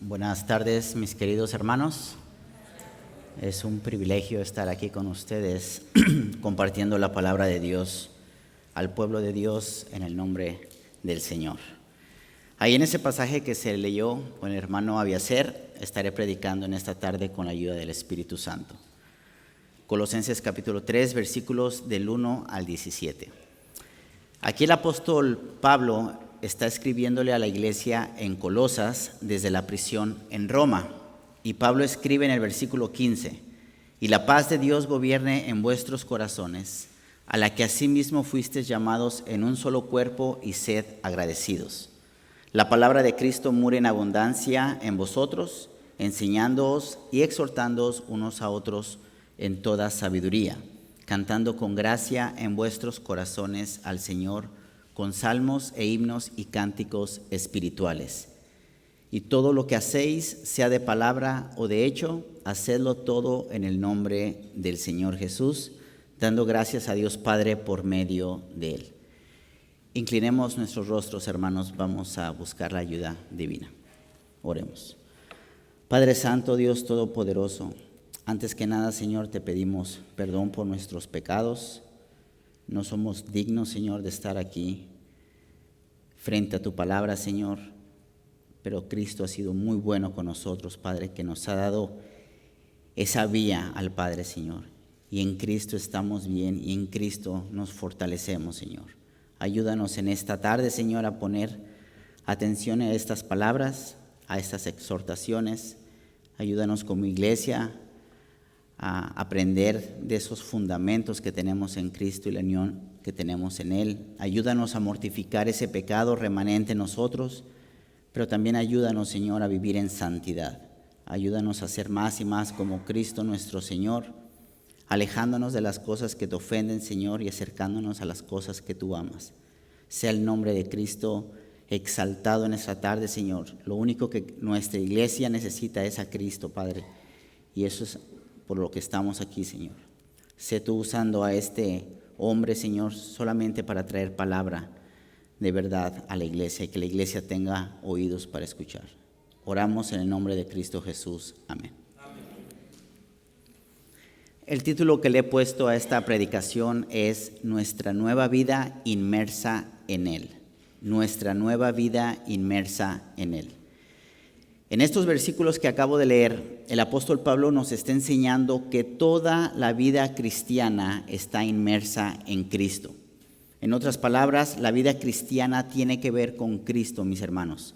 Buenas tardes, mis queridos hermanos. Es un privilegio estar aquí con ustedes compartiendo la palabra de Dios al pueblo de Dios en el nombre del Señor. Ahí en ese pasaje que se leyó con el hermano Abiaser, estaré predicando en esta tarde con la ayuda del Espíritu Santo. Colosenses capítulo 3, versículos del 1 al 17. Aquí el apóstol Pablo está escribiéndole a la iglesia en Colosas desde la prisión en Roma. Y Pablo escribe en el versículo 15: y la paz de Dios gobierne en vuestros corazones, a la que asimismo fuisteis llamados en un solo cuerpo, y sed agradecidos. La palabra de Cristo mure en abundancia en vosotros, enseñándoos y exhortándoos unos a otros en toda sabiduría, cantando con gracia en vuestros corazones al Señor, con salmos e himnos y cánticos espirituales. Y todo lo que hacéis, sea de palabra o de hecho, hacedlo todo en el nombre del Señor Jesús, dando gracias a Dios Padre por medio de Él. Inclinemos nuestros rostros, hermanos, vamos a buscar la ayuda divina. Oremos. Padre Santo, Dios Todopoderoso, antes que nada, Señor, te pedimos perdón por nuestros pecados. No somos dignos, Señor, de estar aquí frente a tu palabra, Señor, pero Cristo ha sido muy bueno con nosotros, Padre, que nos ha dado esa vía al Padre, Señor. Y en Cristo estamos bien y en Cristo nos fortalecemos, Señor. Ayúdanos en esta tarde, Señor, a poner atención a estas palabras, a estas exhortaciones. Ayúdanos como iglesia a aprender de esos fundamentos que tenemos en Cristo y la unión que tenemos en Él. Ayúdanos a mortificar ese pecado remanente en nosotros, pero también ayúdanos, Señor, a vivir en santidad. Ayúdanos a ser más y más como Cristo nuestro Señor, alejándonos de las cosas que te ofenden, Señor, y acercándonos a las cosas que tú amas. Sea el nombre de Cristo exaltado en esta tarde, Señor. Lo único que nuestra iglesia necesita es a Cristo, Padre, y eso es por lo que estamos aquí, Señor. Sé tú usando a este hombre, Señor, solamente para traer palabra de verdad a la iglesia y que la iglesia tenga oídos para escuchar. Oramos en el nombre de Cristo Jesús. Amén. El título que le he puesto a esta predicación es Nuestra nueva vida inmersa en Él. Nuestra nueva vida inmersa en Él. En estos versículos que acabo de leer, el apóstol Pablo nos está enseñando que toda la vida cristiana está inmersa en Cristo. En otras palabras, la vida cristiana tiene que ver con Cristo, mis hermanos.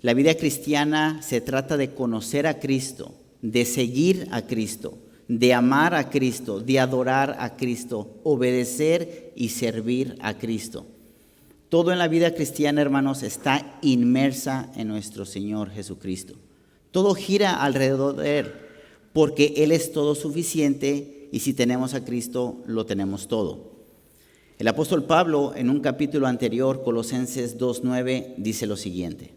La vida cristiana se trata de conocer a Cristo, de seguir a Cristo, de amar a Cristo, de adorar a Cristo, obedecer y servir a Cristo. Todo en la vida cristiana, hermanos, está inmersa en nuestro Señor Jesucristo. Todo gira alrededor de Él, porque Él es todo suficiente y si tenemos a Cristo, lo tenemos todo. El apóstol Pablo, en un capítulo anterior, Colosenses 2:9, dice lo siguiente: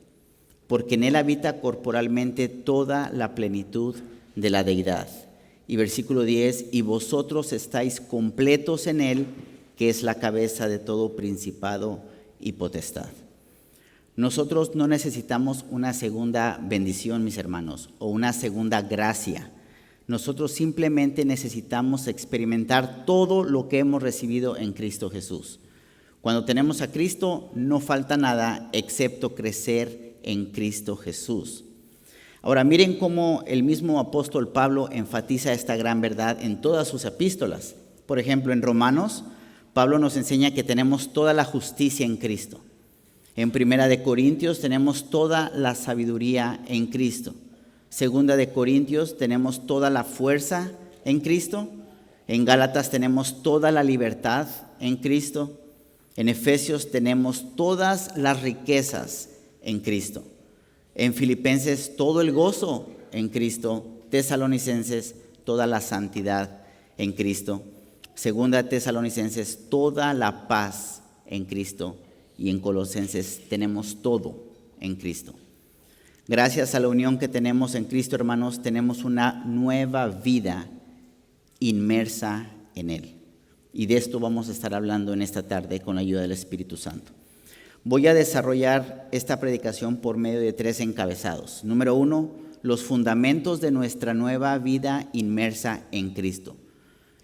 porque en Él habita corporalmente toda la plenitud de la deidad. Y versículo 10, y vosotros estáis completos en Él, que es la cabeza de todo principado y potestad. Nosotros no necesitamos una segunda bendición, mis hermanos, o una segunda gracia. Nosotros simplemente necesitamos experimentar todo lo que hemos recibido en Cristo Jesús. Cuando tenemos a Cristo, no falta nada excepto crecer en Cristo Jesús. Ahora miren cómo el mismo apóstol Pablo enfatiza esta gran verdad en todas sus epístolas. Por ejemplo, en Romanos, Pablo nos enseña que tenemos toda la justicia en Cristo. En Primera de Corintios tenemos toda la sabiduría en Cristo. Segunda de Corintios tenemos toda la fuerza en Cristo. En Gálatas tenemos toda la libertad en Cristo. En Efesios tenemos todas las riquezas en Cristo. En Filipenses todo el gozo en Cristo. Tesalonicenses toda la santidad en Cristo. Segunda de Tesalonicenses toda la paz en Cristo. Y en Colosenses tenemos todo en Cristo. Gracias a la unión que tenemos en Cristo, hermanos, tenemos una nueva vida inmersa en Él. Y de esto vamos a estar hablando en esta tarde con la ayuda del Espíritu Santo. Voy a desarrollar esta predicación por medio de 3 encabezados. Número 1, los fundamentos de nuestra nueva vida inmersa en Cristo.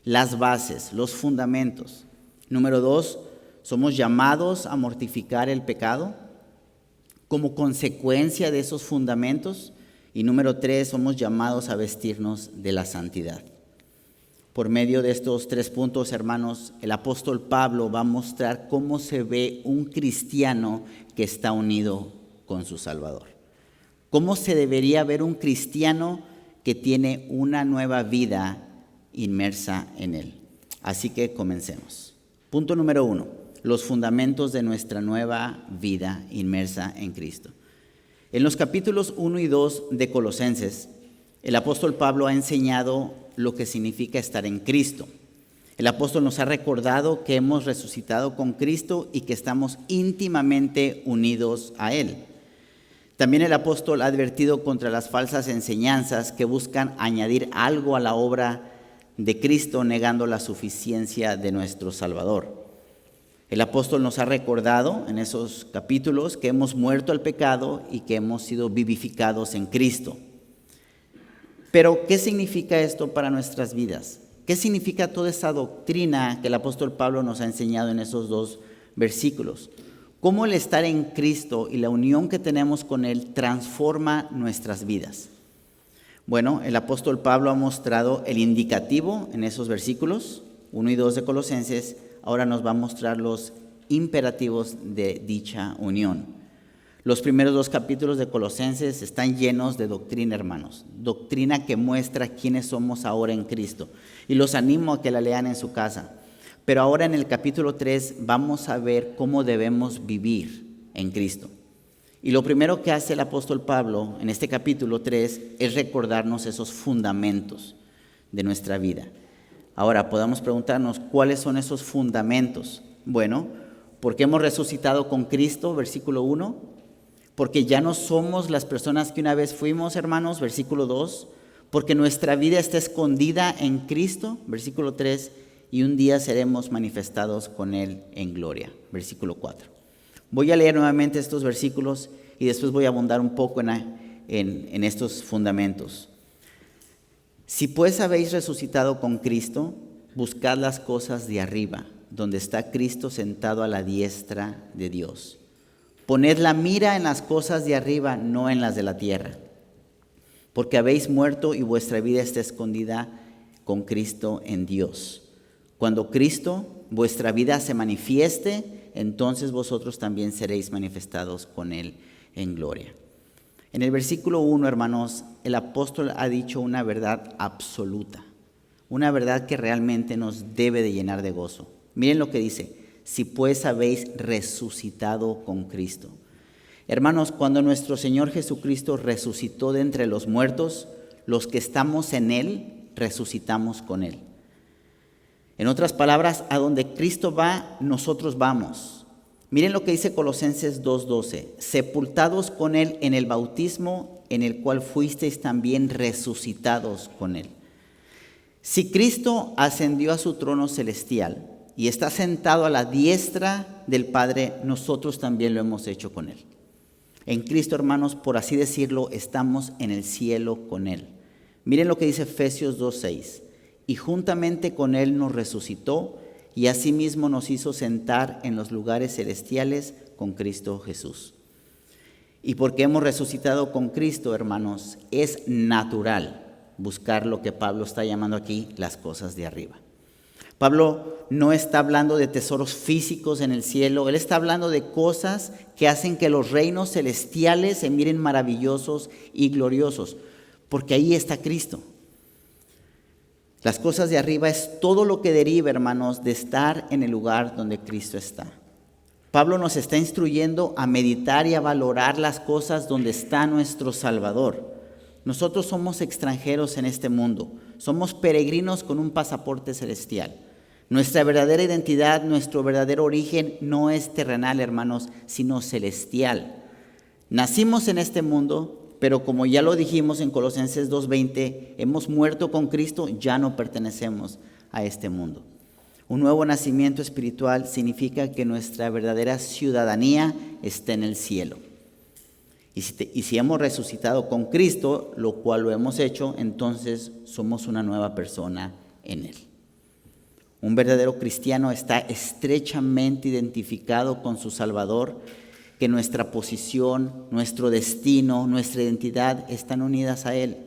Las bases, los fundamentos. Número 2, somos llamados a mortificar el pecado como consecuencia de esos fundamentos. Y número 3, somos llamados a vestirnos de la santidad. Por medio de estos 3 puntos, hermanos, el apóstol Pablo va a mostrar cómo se ve un cristiano que está unido con su Salvador. Cómo se debería ver un cristiano que tiene una nueva vida inmersa en él. Así que comencemos. Punto número 1, los fundamentos de nuestra nueva vida inmersa en Cristo. En los capítulos 1 y 2 de Colosenses, el apóstol Pablo ha enseñado lo que significa estar en Cristo. El apóstol nos ha recordado que hemos resucitado con Cristo y que estamos íntimamente unidos a Él. También el apóstol ha advertido contra las falsas enseñanzas que buscan añadir algo a la obra de Cristo, negando la suficiencia de nuestro Salvador. El apóstol nos ha recordado en esos capítulos que hemos muerto al pecado y que hemos sido vivificados en Cristo. Pero, ¿qué significa esto para nuestras vidas? ¿Qué significa toda esa doctrina que el apóstol Pablo nos ha enseñado en esos 2 versículos? ¿Cómo el estar en Cristo y la unión que tenemos con Él transforma nuestras vidas? Bueno, el apóstol Pablo ha mostrado el indicativo en esos versículos 1 y 2 de Colosenses. Ahora nos va a mostrar los imperativos de dicha unión. Los primeros 2 capítulos de Colosenses están llenos de doctrina, hermanos. Doctrina que muestra quiénes somos ahora en Cristo. Y los animo a que la lean en su casa. Pero ahora en el capítulo 3 vamos a ver cómo debemos vivir en Cristo. Y lo primero que hace el apóstol Pablo en este capítulo 3 es recordarnos esos fundamentos de nuestra vida. Ahora podamos preguntarnos, ¿cuáles son esos fundamentos? Bueno, porque hemos resucitado con Cristo, versículo 1. Porque ya no somos las personas que una vez fuimos, hermanos, versículo 2. Porque nuestra vida está escondida en Cristo, versículo 3. Y un día seremos manifestados con Él en gloria, versículo 4. Voy a leer nuevamente estos versículos y después voy a abundar un poco en estos fundamentos. Si pues habéis resucitado con Cristo, buscad las cosas de arriba, donde está Cristo sentado a la diestra de Dios. Poned la mira en las cosas de arriba, no en las de la tierra, porque habéis muerto y vuestra vida está escondida con Cristo en Dios. Cuando Cristo, vuestra vida, se manifieste, entonces vosotros también seréis manifestados con Él en gloria. En el versículo 1, hermanos, el apóstol ha dicho una verdad absoluta, una verdad que realmente nos debe de llenar de gozo. Miren lo que dice. Si pues habéis resucitado con Cristo. Hermanos, cuando nuestro Señor Jesucristo resucitó de entre los muertos, los que estamos en Él, resucitamos con Él. En otras palabras, a donde Cristo va, nosotros vamos. Miren lo que dice Colosenses 2:12. Sepultados con Él en el bautismo, en el cual fuisteis también resucitados con Él. Si Cristo ascendió a su trono celestial y está sentado a la diestra del Padre, nosotros también lo hemos hecho con Él. En Cristo, hermanos, por así decirlo, estamos en el cielo con Él. Miren lo que dice Efesios 2:6. Y juntamente con Él nos resucitó y asimismo nos hizo sentar en los lugares celestiales con Cristo Jesús. Y porque hemos resucitado con Cristo, hermanos, es natural buscar lo que Pablo está llamando aquí las cosas de arriba. Pablo no está hablando de tesoros físicos en el cielo, él está hablando de cosas que hacen que los reinos celestiales se miren maravillosos y gloriosos, porque ahí está Cristo. Las cosas de arriba es todo lo que deriva, hermanos, de estar en el lugar donde Cristo está. Pablo nos está instruyendo a meditar y a valorar las cosas donde está nuestro Salvador. Nosotros somos extranjeros en este mundo, somos peregrinos con un pasaporte celestial. Nuestra verdadera identidad, nuestro verdadero origen no es terrenal, hermanos, sino celestial. Nacimos en este mundo, pero como ya lo dijimos en Colosenses 2:20, hemos muerto con Cristo, ya no pertenecemos a este mundo. Un nuevo nacimiento espiritual significa que nuestra verdadera ciudadanía está en el cielo. Y si hemos resucitado con Cristo, lo cual lo hemos hecho, entonces somos una nueva persona en Él. Un verdadero cristiano está estrechamente identificado con su Salvador, que nuestra posición, nuestro destino, nuestra identidad están unidas a Él.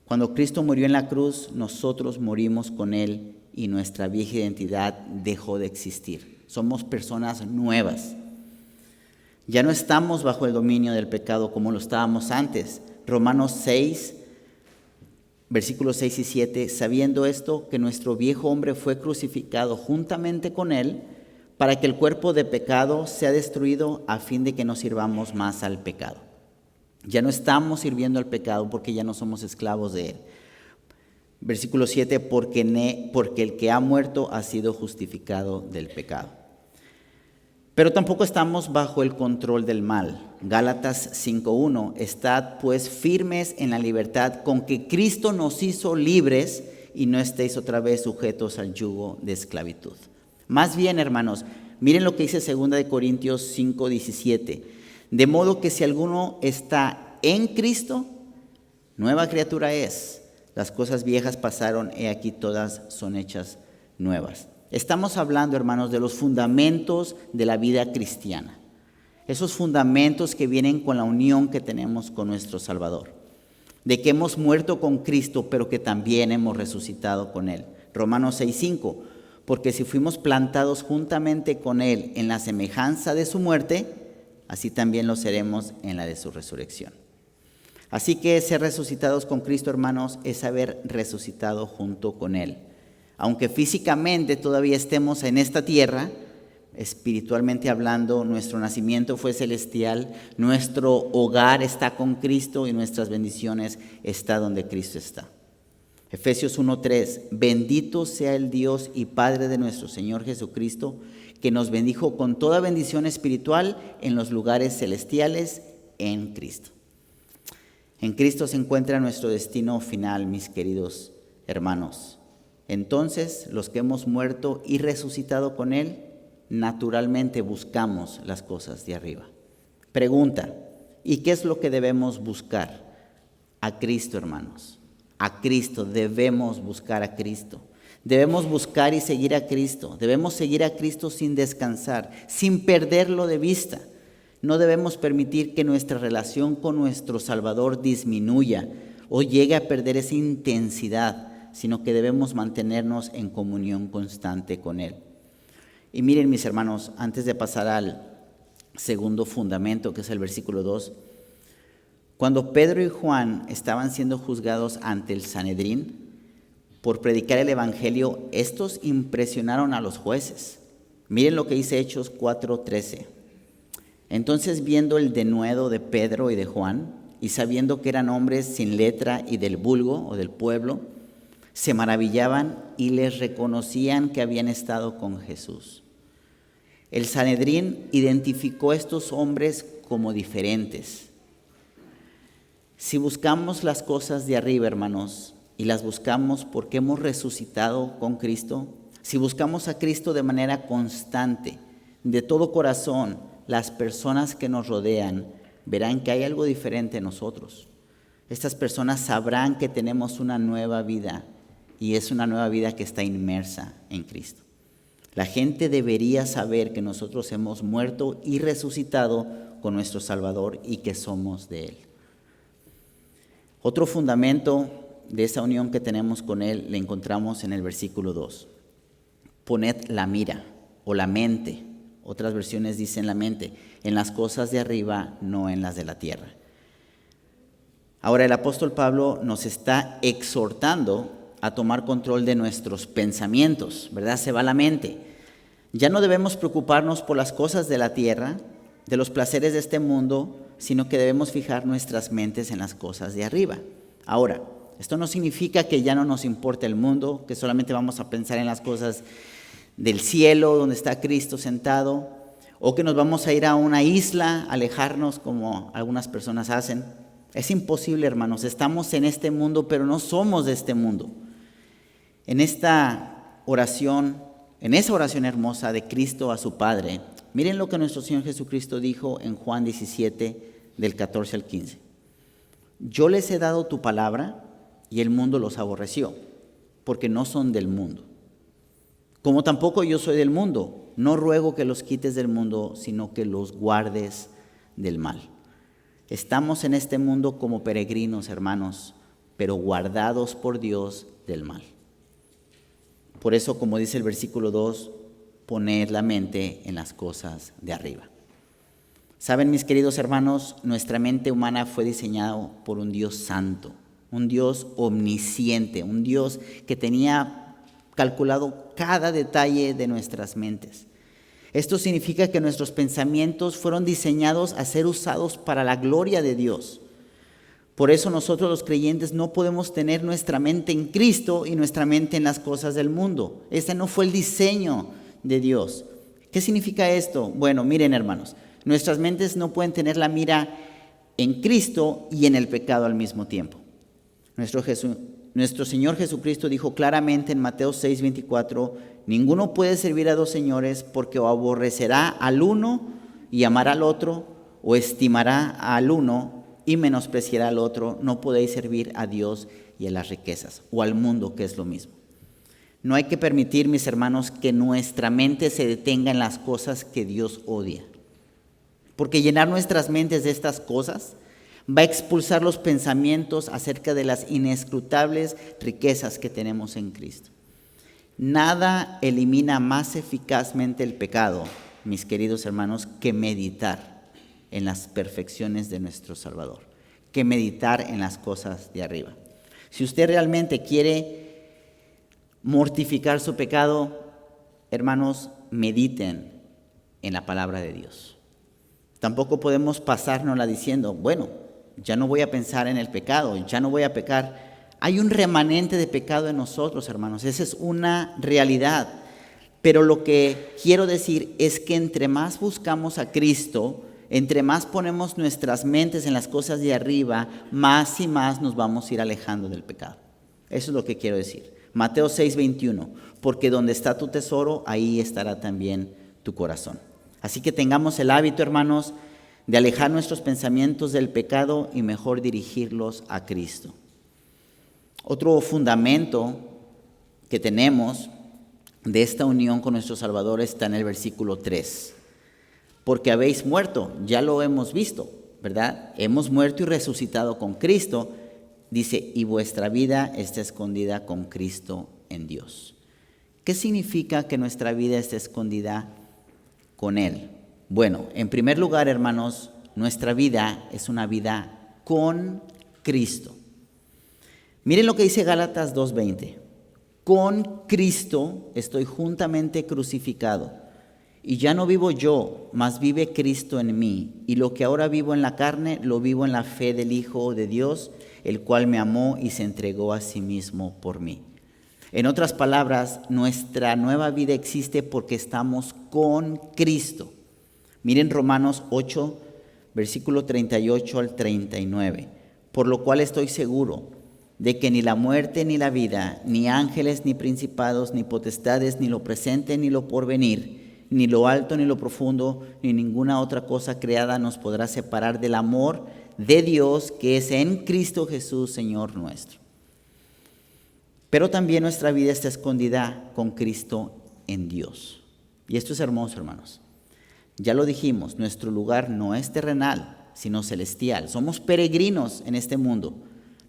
Cuando Cristo murió en la cruz, nosotros morimos con Él y nuestra vieja identidad dejó de existir. Somos personas nuevas. Ya no estamos bajo el dominio del pecado como lo estábamos antes. Romanos 6, versículos 6 y 7, sabiendo esto, que nuestro viejo hombre fue crucificado juntamente con Él, para que el cuerpo de pecado sea destruido a fin de que no sirvamos más al pecado. Ya no estamos sirviendo al pecado porque ya no somos esclavos de él. Versículo 7, porque el que ha muerto ha sido justificado del pecado. Pero tampoco estamos bajo el control del mal. Gálatas 5:1, estad pues firmes en la libertad con que Cristo nos hizo libres y no estéis otra vez sujetos al yugo de esclavitud. Más bien, hermanos, miren lo que dice 2 Corintios 5:17. De modo que si alguno está en Cristo, nueva criatura es. Las cosas viejas pasaron, he aquí todas son hechas nuevas. Estamos hablando, hermanos, de los fundamentos de la vida cristiana. Esos fundamentos que vienen con la unión que tenemos con nuestro Salvador. De que hemos muerto con Cristo, pero que también hemos resucitado con Él. Romanos 6:5. Porque si fuimos plantados juntamente con Él en la semejanza de su muerte, así también lo seremos en la de su resurrección. Así que ser resucitados con Cristo, hermanos, es haber resucitado junto con Él. Aunque físicamente todavía estemos en esta tierra, espiritualmente hablando, nuestro nacimiento fue celestial, nuestro hogar está con Cristo y nuestras bendiciones están donde Cristo está. Efesios 1:3, bendito sea el Dios y Padre de nuestro Señor Jesucristo, que nos bendijo con toda bendición espiritual en los lugares celestiales en Cristo. En Cristo se encuentra nuestro destino final, mis queridos hermanos. Entonces, los que hemos muerto y resucitado con Él, naturalmente buscamos las cosas de arriba. Pregunta, ¿y qué es lo que debemos buscar? A Cristo, hermanos. A Cristo, debemos buscar a Cristo. Debemos buscar y seguir a Cristo. Debemos seguir a Cristo sin descansar, sin perderlo de vista. No debemos permitir que nuestra relación con nuestro Salvador disminuya o llegue a perder esa intensidad, sino que debemos mantenernos en comunión constante con Él. Y miren, mis hermanos, antes de pasar al segundo fundamento, que es el versículo 2, cuando Pedro y Juan estaban siendo juzgados ante el Sanedrín por predicar el evangelio, estos impresionaron a los jueces. Miren lo que dice Hechos 4:13. Entonces, viendo el denuedo de Pedro y de Juan, y sabiendo que eran hombres sin letra y del vulgo o del pueblo, se maravillaban y les reconocían que habían estado con Jesús. El Sanedrín identificó a estos hombres como diferentes. Si buscamos las cosas de arriba, hermanos, y las buscamos porque hemos resucitado con Cristo, si buscamos a Cristo de manera constante, de todo corazón, las personas que nos rodean verán que hay algo diferente en nosotros. Estas personas sabrán que tenemos una nueva vida y es una nueva vida que está inmersa en Cristo. La gente debería saber que nosotros hemos muerto y resucitado con nuestro Salvador y que somos de Él. Otro fundamento de esa unión que tenemos con Él le encontramos en el versículo 2. Poned la mira o la mente, otras versiones dicen la mente, en las cosas de arriba, no en las de la tierra. Ahora el apóstol Pablo nos está exhortando a tomar control de nuestros pensamientos, ¿verdad? Se va la mente. Ya no debemos preocuparnos por las cosas de la tierra, de los placeres de este mundo, sino que debemos fijar nuestras mentes en las cosas de arriba. Ahora, esto no significa que ya no nos importe el mundo, que solamente vamos a pensar en las cosas del cielo, donde está Cristo sentado, o que nos vamos a ir a una isla, alejarnos como algunas personas hacen. Es imposible, hermanos. Estamos en este mundo, pero no somos de este mundo. En esta oración, en esa oración hermosa de Cristo a su Padre, miren lo que nuestro Señor Jesucristo dijo en Juan 17, del 14 al 15. Yo les he dado tu palabra y el mundo los aborreció, porque no son del mundo. Como tampoco yo soy del mundo, no ruego que los quites del mundo, sino que los guardes del mal. Estamos en este mundo como peregrinos, hermanos, pero guardados por Dios del mal. Por eso, como dice el versículo 2, poned la mente en las cosas de arriba. Saben, mis queridos hermanos, nuestra mente humana fue diseñada por un Dios santo, un Dios omnisciente, un Dios que tenía calculado cada detalle de nuestras mentes. Esto significa que nuestros pensamientos fueron diseñados a ser usados para la gloria de Dios. Por eso nosotros los creyentes no podemos tener nuestra mente en Cristo y nuestra mente en las cosas del mundo. Ese no fue el diseño de Dios. ¿Qué significa esto? Bueno, miren, hermanos, nuestras mentes no pueden tener la mira en Cristo y en el pecado al mismo tiempo. Nuestro Señor Jesucristo dijo claramente en Mateo 6:24, ninguno puede servir a dos señores, porque o aborrecerá al uno y amará al otro, o estimará al uno y menospreciará al otro. No podéis servir a Dios y a las riquezas, o al mundo, que es lo mismo. No hay que permitir, mis hermanos, que nuestra mente se detenga en las cosas que Dios odia. Porque llenar nuestras mentes de estas cosas va a expulsar los pensamientos acerca de las inescrutables riquezas que tenemos en Cristo. Nada elimina más eficazmente el pecado, mis queridos hermanos, que meditar en las perfecciones de nuestro Salvador, que meditar en las cosas de arriba. Si usted realmente quiere mortificar su pecado, hermanos, mediten en la palabra de Dios. Tampoco podemos pasárnosla diciendo, bueno, ya no voy a pensar en el pecado, ya no voy a pecar. Hay un remanente de pecado en nosotros, hermanos, esa es una realidad. Pero lo que quiero decir es que entre más buscamos a Cristo, entre más ponemos nuestras mentes en las cosas de arriba, más y más nos vamos a ir alejando del pecado. Eso es lo que quiero decir. Mateo 6:21, porque donde está tu tesoro, ahí estará también tu corazón. Así que tengamos el hábito, hermanos, de alejar nuestros pensamientos del pecado y mejor dirigirlos a Cristo. Otro fundamento que tenemos de esta unión con nuestro Salvador está en el versículo 3. Porque habéis muerto, ya lo hemos visto, ¿verdad? Hemos muerto y resucitado con Cristo. Dice, y vuestra vida está escondida con Cristo en Dios. ¿Qué significa que nuestra vida esté escondida con Él? Bueno, en primer lugar, hermanos, nuestra vida es una vida con Cristo. Miren lo que dice Gálatas 2:20. Con Cristo estoy juntamente crucificado, y ya no vivo yo, mas vive Cristo en mí. Y lo que ahora vivo en la carne, lo vivo en la fe del Hijo de Dios, el cual me amó y se entregó a sí mismo por mí. En otras palabras, nuestra nueva vida existe porque estamos con Cristo. Miren Romanos 8, versículo 38 al 39. Por lo cual estoy seguro de que ni la muerte ni la vida, ni ángeles, ni principados, ni potestades, ni lo presente, ni lo porvenir, ni lo alto, ni lo profundo, ni ninguna otra cosa creada nos podrá separar del amor de Dios que es en Cristo Jesús, Señor nuestro. Pero también nuestra vida está escondida con Cristo en Dios. Y esto es hermoso, hermanos. Ya lo dijimos, nuestro lugar no es terrenal, sino celestial. Somos peregrinos en este mundo.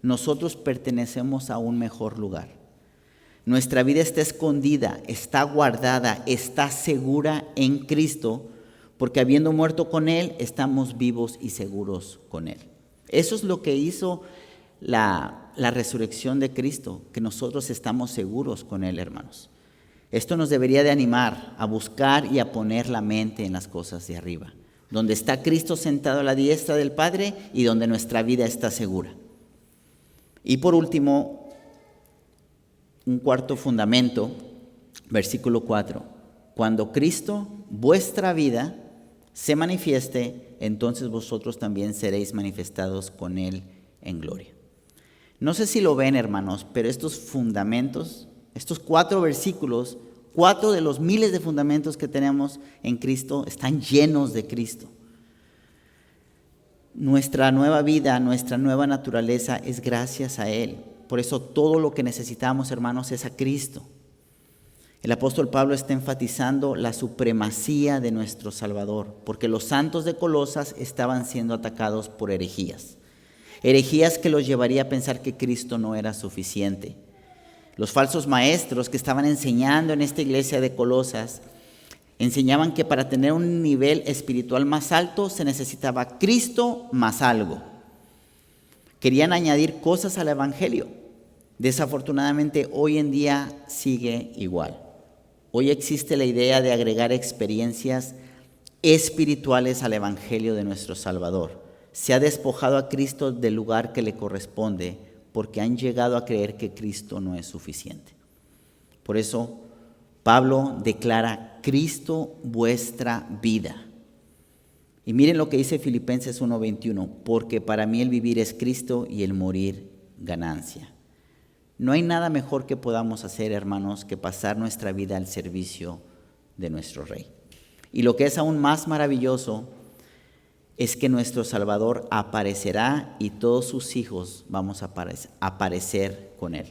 Nosotros pertenecemos a un mejor lugar. Nuestra vida está escondida, está guardada, está segura en Cristo, porque habiendo muerto con Él, estamos vivos y seguros con Él. Eso es lo que hizo la resurrección de Cristo, que nosotros estamos seguros con Él, hermanos. Esto nos debería de animar a buscar y a poner la mente en las cosas de arriba, donde está Cristo sentado a la diestra del Padre y donde nuestra vida está segura. Y por último, un cuarto fundamento, versículo 4. Cuando Cristo, vuestra vida, se manifieste, entonces vosotros también seréis manifestados con Él en gloria. No sé si lo ven, hermanos, pero estos fundamentos Estos 4 versículos, 4 de los miles de fundamentos que tenemos en Cristo, están llenos de Cristo. Nuestra nueva vida, nuestra nueva naturaleza es gracias a Él. Por eso todo lo que necesitamos, hermanos, es a Cristo. El apóstol Pablo está enfatizando la supremacía de nuestro Salvador, porque los santos de Colosas estaban siendo atacados por herejías. Herejías que los llevaría a pensar que Cristo no era suficiente. Los falsos maestros que estaban enseñando en esta iglesia de Colosas enseñaban que para tener un nivel espiritual más alto se necesitaba Cristo más algo. Querían añadir cosas al evangelio. Desafortunadamente hoy en día sigue igual. Hoy existe la idea de agregar experiencias espirituales al evangelio de nuestro Salvador. Se ha despojado a Cristo del lugar que le corresponde porque han llegado a creer que Cristo no es suficiente. Por eso Pablo declara: Cristo vuestra vida. Y miren lo que dice Filipenses 1:21, porque para mí el vivir es Cristo y el morir ganancia. No hay nada mejor que podamos hacer, hermanos, que pasar nuestra vida al servicio de nuestro Rey. Y lo que es aún más maravilloso es que nuestro Salvador aparecerá y todos sus hijos vamos a aparecer con Él.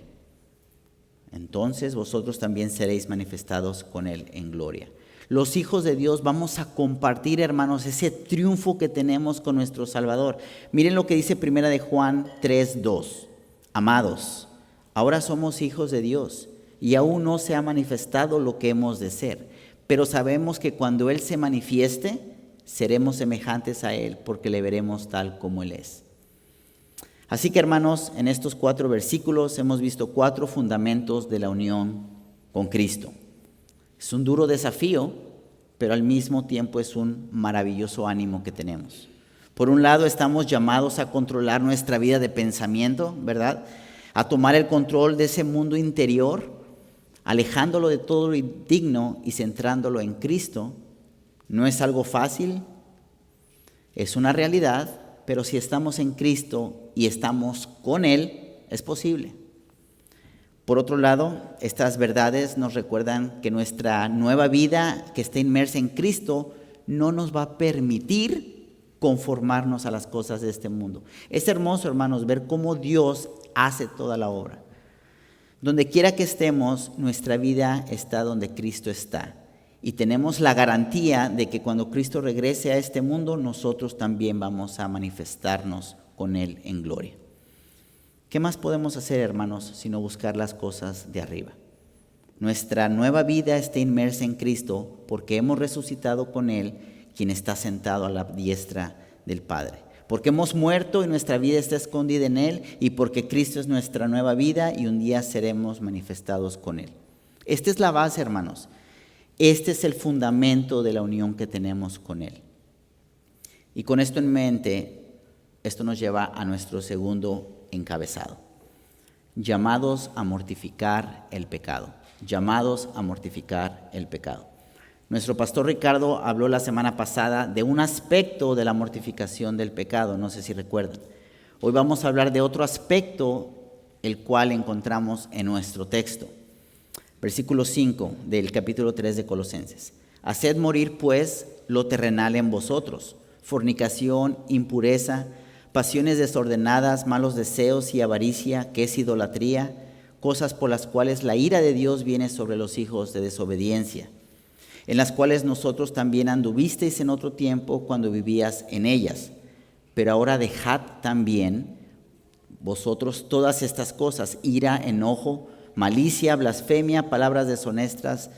Entonces vosotros también seréis manifestados con Él en gloria. Los hijos de Dios vamos a compartir, hermanos, ese triunfo que tenemos con nuestro Salvador. Miren lo que dice 1 de Juan 3:2. Amados, ahora somos hijos de Dios y aún no se ha manifestado lo que hemos de ser. Pero sabemos que cuando Él se manifieste, seremos semejantes a Él porque le veremos tal como Él es. Así que, hermanos, en estos 4 versículos hemos visto 4 fundamentos de la unión con Cristo. Es un duro desafío, pero al mismo tiempo es un maravilloso ánimo que tenemos. Por un lado, estamos llamados a controlar nuestra vida de pensamiento, ¿verdad? A tomar el control de ese mundo interior, alejándolo de todo lo indigno y centrándolo en Cristo. No es algo fácil, es una realidad, pero si estamos en Cristo y estamos con Él, es posible. Por otro lado, estas verdades nos recuerdan que nuestra nueva vida que está inmersa en Cristo no nos va a permitir conformarnos a las cosas de este mundo. Es hermoso, hermanos, ver cómo Dios hace toda la obra. Donde quiera que estemos, nuestra vida está donde Cristo está. Y tenemos la garantía de que cuando Cristo regrese a este mundo, nosotros también vamos a manifestarnos con Él en gloria. ¿Qué más podemos hacer, hermanos, sino buscar las cosas de arriba? Nuestra nueva vida está inmersa en Cristo porque hemos resucitado con Él, quien está sentado a la diestra del Padre. Porque hemos muerto y nuestra vida está escondida en Él, y porque Cristo es nuestra nueva vida y un día seremos manifestados con Él. Esta es la base, hermanos. Este es el fundamento de la unión que tenemos con Él. Y con esto en mente, esto nos lleva a nuestro segundo encabezado. Llamados a mortificar el pecado. Llamados a mortificar el pecado. Nuestro pastor Ricardo habló la semana pasada de un aspecto de la mortificación del pecado, no sé si recuerdan. Hoy vamos a hablar de otro aspecto, el cual encontramos en nuestro texto. Versículo 5 del capítulo 3 de Colosenses. Haced morir pues lo terrenal en vosotros, fornicación, impureza, pasiones desordenadas, malos deseos y avaricia, que es idolatría, cosas por las cuales la ira de Dios viene sobre los hijos de desobediencia, en las cuales nosotros también anduvisteis en otro tiempo cuando vivías en ellas. Pero ahora dejad también vosotros todas estas cosas: ira, enojo, malicia, blasfemia, palabras deshonestas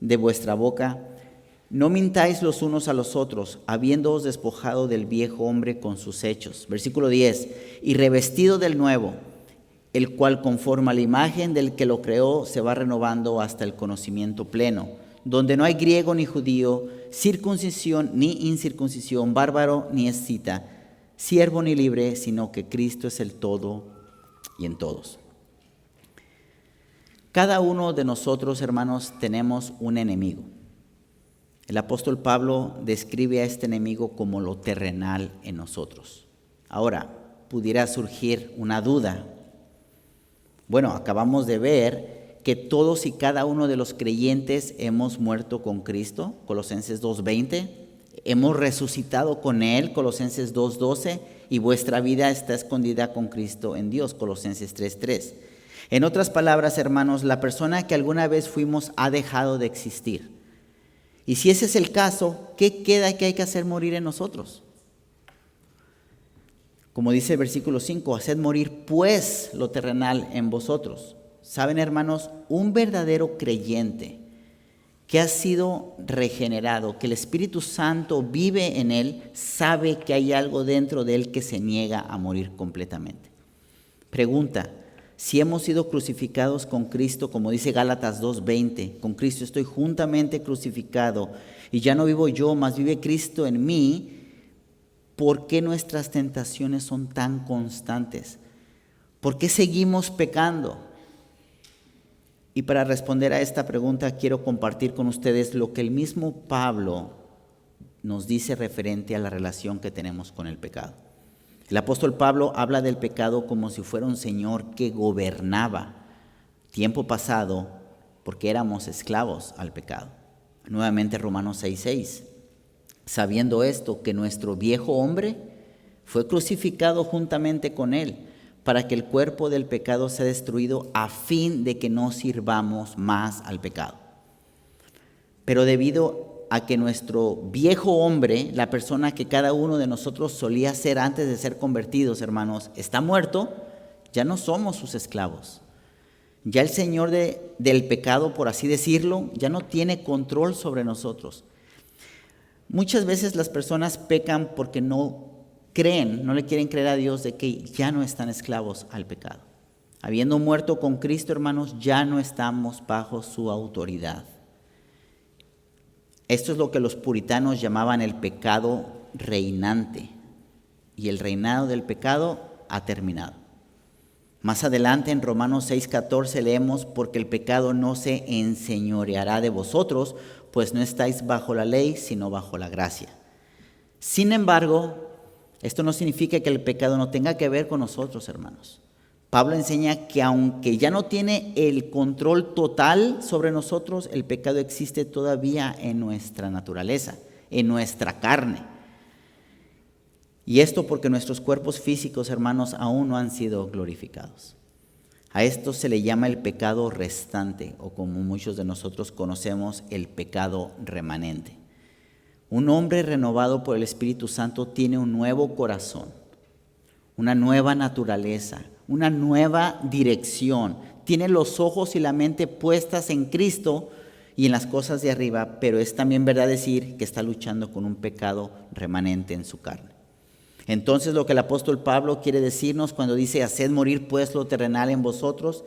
de vuestra boca. No mintáis los unos a los otros, habiéndoos despojado del viejo hombre con sus hechos. Versículo 10. Y revestido del nuevo, el cual conforme a la imagen del que lo creó se va renovando hasta el conocimiento pleno, donde no hay griego ni judío, circuncisión ni incircuncisión, bárbaro ni escita, siervo ni libre, sino que Cristo es el todo y en todos. Cada uno de nosotros, hermanos, tenemos un enemigo. El apóstol Pablo describe a este enemigo como lo terrenal en nosotros. Ahora, pudiera surgir una duda. Bueno, acabamos de ver que todos y cada uno de los creyentes hemos muerto con Cristo, Colosenses 2:20, hemos resucitado con Él, Colosenses 2:12, y vuestra vida está escondida con Cristo en Dios, Colosenses 3:3. En otras palabras, hermanos, la persona que alguna vez fuimos ha dejado de existir. Y si ese es el caso, ¿qué queda que hay que hacer morir en nosotros? Como dice el versículo 5, haced morir pues lo terrenal en vosotros. Saben, hermanos, un verdadero creyente que ha sido regenerado, que el Espíritu Santo vive en él, sabe que hay algo dentro de él que se niega a morir completamente. Pregunta: si hemos sido crucificados con Cristo, como dice Gálatas 2:20, con Cristo estoy juntamente crucificado y ya no vivo yo, mas vive Cristo en mí, ¿por qué nuestras tentaciones son tan constantes? ¿Por qué seguimos pecando? Y para responder a esta pregunta quiero compartir con ustedes lo que el mismo Pablo nos dice referente a la relación que tenemos con el pecado. El apóstol Pablo habla del pecado como si fuera un señor que gobernaba tiempo pasado porque éramos esclavos al pecado. Nuevamente Romanos 6:6. Sabiendo esto, que nuestro viejo hombre fue crucificado juntamente con él, para que el cuerpo del pecado sea destruido, a fin de que no sirvamos más al pecado. Pero debido a que nuestro viejo hombre, la persona que cada uno de nosotros solía ser antes de ser convertidos, hermanos, está muerto, ya no somos sus esclavos. Ya el Señor del pecado, por así decirlo, ya no tiene control sobre nosotros. Muchas veces las personas pecan porque no le quieren creer a Dios de que ya no están esclavos al pecado. Habiendo muerto con Cristo, hermanos, ya no estamos bajo su autoridad. Esto es lo que los puritanos llamaban el pecado reinante. Y el reinado del pecado ha terminado. Más adelante en Romanos 6:14 leemos: porque el pecado no se enseñoreará de vosotros, pues no estáis bajo la ley, sino bajo la gracia. Sin embargo, esto no significa que el pecado no tenga que ver con nosotros, hermanos. Pablo enseña que aunque ya no tiene el control total sobre nosotros, el pecado existe todavía en nuestra naturaleza, en nuestra carne. Y esto porque nuestros cuerpos físicos, hermanos, aún no han sido glorificados. A esto se le llama el pecado restante, o como muchos de nosotros conocemos, el pecado remanente. Un hombre renovado por el Espíritu Santo tiene un nuevo corazón, una nueva naturaleza, una nueva dirección. Tiene los ojos y la mente puestas en Cristo y en las cosas de arriba, pero es también verdad decir que está luchando con un pecado remanente en su carne. Entonces, lo que el apóstol Pablo quiere decirnos cuando dice: haced morir pues lo terrenal en vosotros,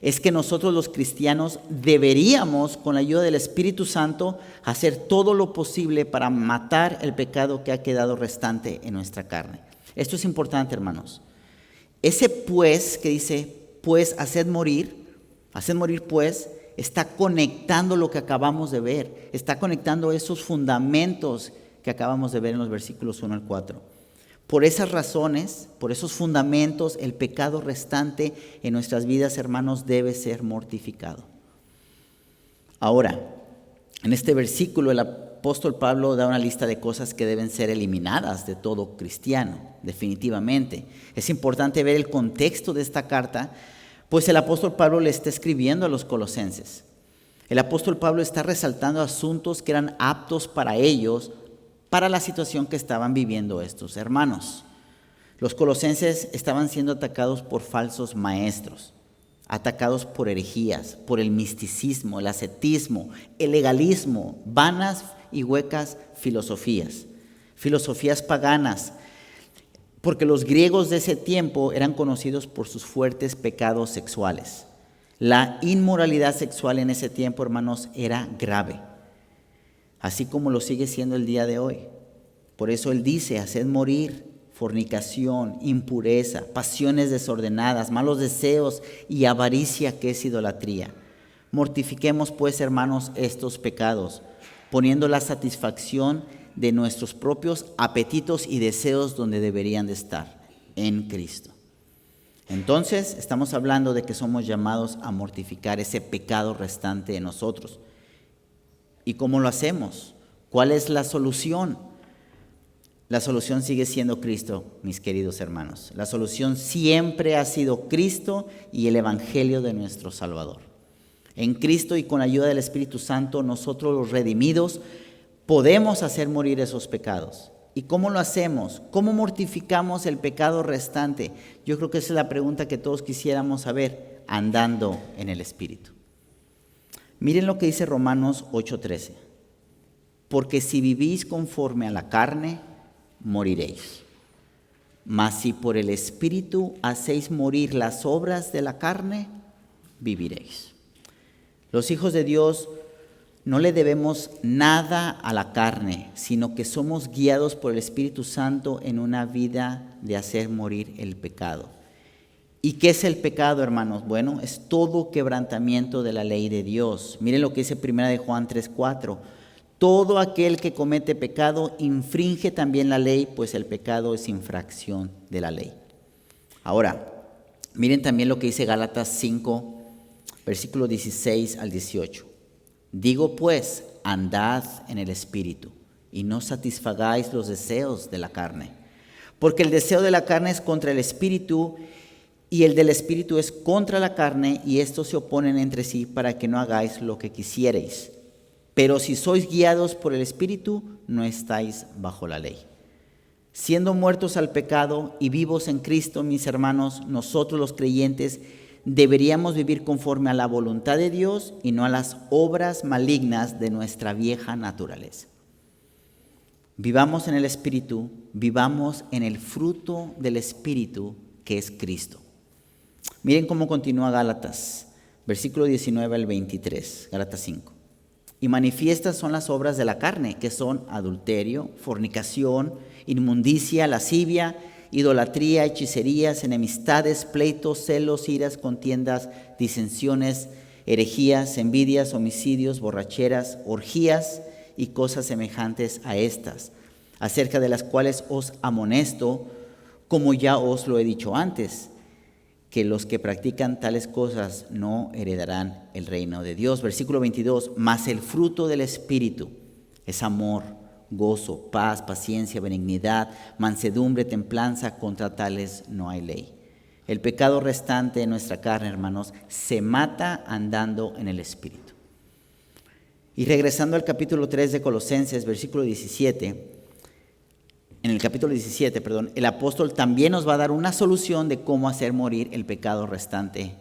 es que nosotros los cristianos deberíamos, con la ayuda del Espíritu Santo, hacer todo lo posible para matar el pecado que ha quedado restante en nuestra carne. Esto es importante, hermanos. Ese pues que dice, pues haced morir pues, está conectando lo que acabamos de ver, está conectando esos fundamentos que acabamos de ver en los versículos 1 al 4. Por esas razones, por esos fundamentos, el pecado restante en nuestras vidas, hermanos, debe ser mortificado. Ahora, en este versículo el apóstol Pablo da una lista de cosas que deben ser eliminadas de todo cristiano, definitivamente. Es importante ver el contexto de esta carta, pues el apóstol Pablo le está escribiendo a los colosenses. El apóstol Pablo está resaltando asuntos que eran aptos para ellos, para la situación que estaban viviendo estos hermanos. Los colosenses estaban siendo atacados por falsos maestros, atacados por herejías, por el misticismo, el ascetismo, el legalismo, vanas y huecas filosofías paganas, porque los griegos de ese tiempo eran conocidos por sus fuertes pecados sexuales. La inmoralidad sexual en ese tiempo, hermanos, era grave, así como lo sigue siendo el día de hoy. Por eso él dice: haced morir fornicación, impureza, pasiones desordenadas, malos deseos y avaricia, que es idolatría. Mortifiquemos pues, hermanos, estos pecados, poniendo la satisfacción de nuestros propios apetitos y deseos donde deberían de estar, en Cristo. Entonces, estamos hablando de que somos llamados a mortificar ese pecado restante en nosotros. ¿Y cómo lo hacemos? ¿Cuál es la solución? La solución sigue siendo Cristo, mis queridos hermanos. La solución siempre ha sido Cristo y el Evangelio de nuestro Salvador. En Cristo y con la ayuda del Espíritu Santo, nosotros los redimidos podemos hacer morir esos pecados. ¿Y cómo lo hacemos? ¿Cómo mortificamos el pecado restante? Yo creo que esa es la pregunta que todos quisiéramos saber, andando en el Espíritu. Miren lo que dice Romanos 8:13. Porque si vivís conforme a la carne, moriréis. Mas si por el Espíritu hacéis morir las obras de la carne, viviréis. Los hijos de Dios no le debemos nada a la carne, sino que somos guiados por el Espíritu Santo en una vida de hacer morir el pecado. ¿Y qué es el pecado, hermanos? Bueno, es todo quebrantamiento de la ley de Dios. Miren lo que dice 1 Juan 3:4. Todo aquel que comete pecado infringe también la ley, pues el pecado es infracción de la ley. Ahora, miren también lo que dice Gálatas 5, versículos 16 al 18. Digo pues, andad en el Espíritu, y no satisfagáis los deseos de la carne. Porque el deseo de la carne es contra el Espíritu, y el del Espíritu es contra la carne, y estos se oponen entre sí para que no hagáis lo que quisierais. Pero si sois guiados por el Espíritu, no estáis bajo la ley. Siendo muertos al pecado y vivos en Cristo, mis hermanos, nosotros los creyentes deberíamos vivir conforme a la voluntad de Dios y no a las obras malignas de nuestra vieja naturaleza. Vivamos en el Espíritu, vivamos en el fruto del Espíritu, que es Cristo. Miren cómo continúa Gálatas, versículo 19 al 23, Gálatas 5. Y manifiestas son las obras de la carne, que son adulterio, fornicación, inmundicia, lascivia, idolatría, hechicerías, enemistades, pleitos, celos, iras, contiendas, disensiones, herejías, envidias, homicidios, borracheras, orgías y cosas semejantes a estas, acerca de las cuales os amonesto, como ya os lo he dicho antes, que los que practican tales cosas no heredarán el reino de Dios. Versículo 22, mas el fruto del Espíritu es amor, gozo, paz, paciencia, benignidad, mansedumbre, templanza, contra tales no hay ley. El pecado restante de nuestra carne, hermanos, se mata andando en el Espíritu. Y regresando al capítulo 3 de Colosenses, versículo 17, en el capítulo 17, el apóstol también nos va a dar una solución de cómo hacer morir el pecado restante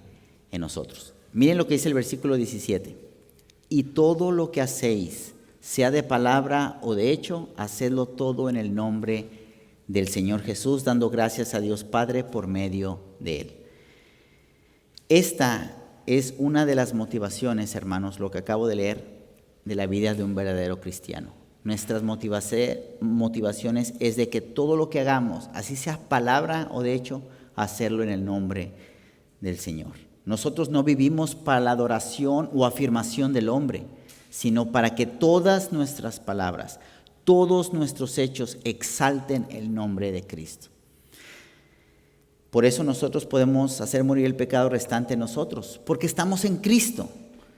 en nosotros. Miren lo que dice el versículo 17. Y todo lo que hacéis, sea de palabra o de hecho, hacedlo todo en el nombre del Señor Jesús, dando gracias a Dios Padre por medio de Él. Esta es una de las motivaciones, hermanos, lo que acabo de leer, de la vida de un verdadero cristiano. Nuestras motivaciones es de que todo lo que hagamos, así sea palabra o de hecho, hacerlo en el nombre del Señor. Nosotros no vivimos para la adoración o afirmación del hombre, sino para que todas nuestras palabras, todos nuestros hechos exalten el nombre de Cristo. Por eso nosotros podemos hacer morir el pecado restante en nosotros, porque estamos en Cristo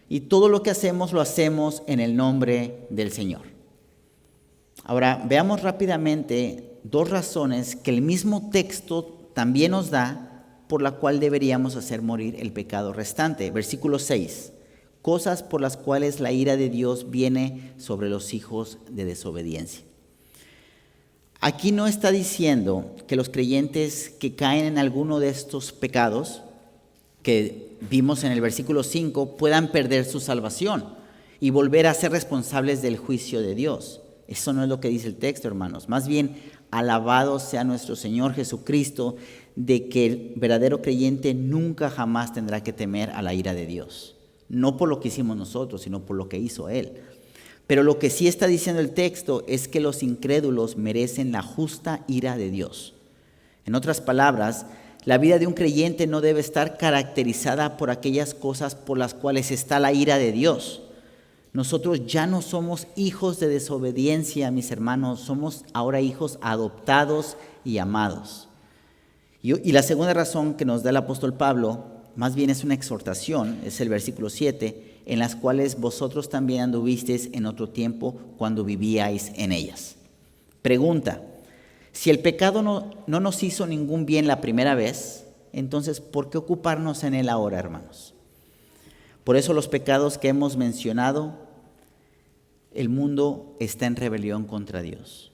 y todo lo que hacemos lo hacemos en el nombre del Señor. Ahora, veamos rápidamente dos razones que el mismo texto también nos da por la cual deberíamos hacer morir el pecado restante. Versículo 6. Cosas por las cuales la ira de Dios viene sobre los hijos de desobediencia. Aquí no está diciendo que los creyentes que caen en alguno de estos pecados que vimos en el versículo 5 puedan perder su salvación y volver a ser responsables del juicio de Dios. Eso no es lo que dice el texto, hermanos. Más bien, alabado sea nuestro Señor Jesucristo, de que el verdadero creyente nunca jamás tendrá que temer a la ira de Dios. No por lo que hicimos nosotros, sino por lo que hizo Él. Pero lo que sí está diciendo el texto es que los incrédulos merecen la justa ira de Dios. En otras palabras, la vida de un creyente no debe estar caracterizada por aquellas cosas por las cuales está la ira de Dios. Nosotros ya no somos hijos de desobediencia, mis hermanos, somos ahora hijos adoptados y amados. Y la segunda razón que nos da el apóstol Pablo, más bien es una exhortación, es el versículo 7, en las cuales vosotros también anduvisteis en otro tiempo cuando vivíais en ellas. Pregunta: si el pecado no nos hizo ningún bien la primera vez, entonces ¿por qué ocuparnos en él ahora, hermanos? Por eso los pecados que hemos mencionado, el mundo está en rebelión contra Dios.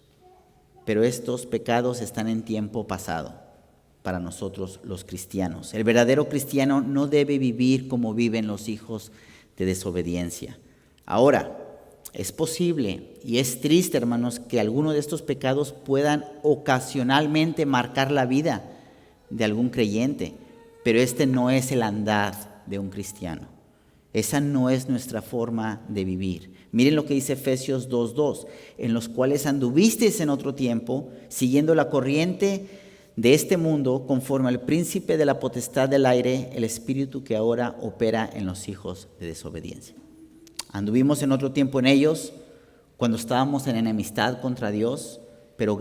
Pero estos pecados están en tiempo pasado para nosotros los cristianos. El verdadero cristiano no debe vivir como viven los hijos de desobediencia. Ahora, es posible y es triste, hermanos, que alguno de estos pecados puedan ocasionalmente marcar la vida de algún creyente, pero este no es el andar de un cristiano. Esa no es nuestra forma de vivir. Miren lo que dice Efesios 2:2, en los cuales anduvisteis en otro tiempo, siguiendo la corriente de este mundo, conforme al príncipe de la potestad del aire, el espíritu que ahora opera en los hijos de desobediencia. Anduvimos en otro tiempo en ellos, cuando estábamos en enemistad contra Dios, pero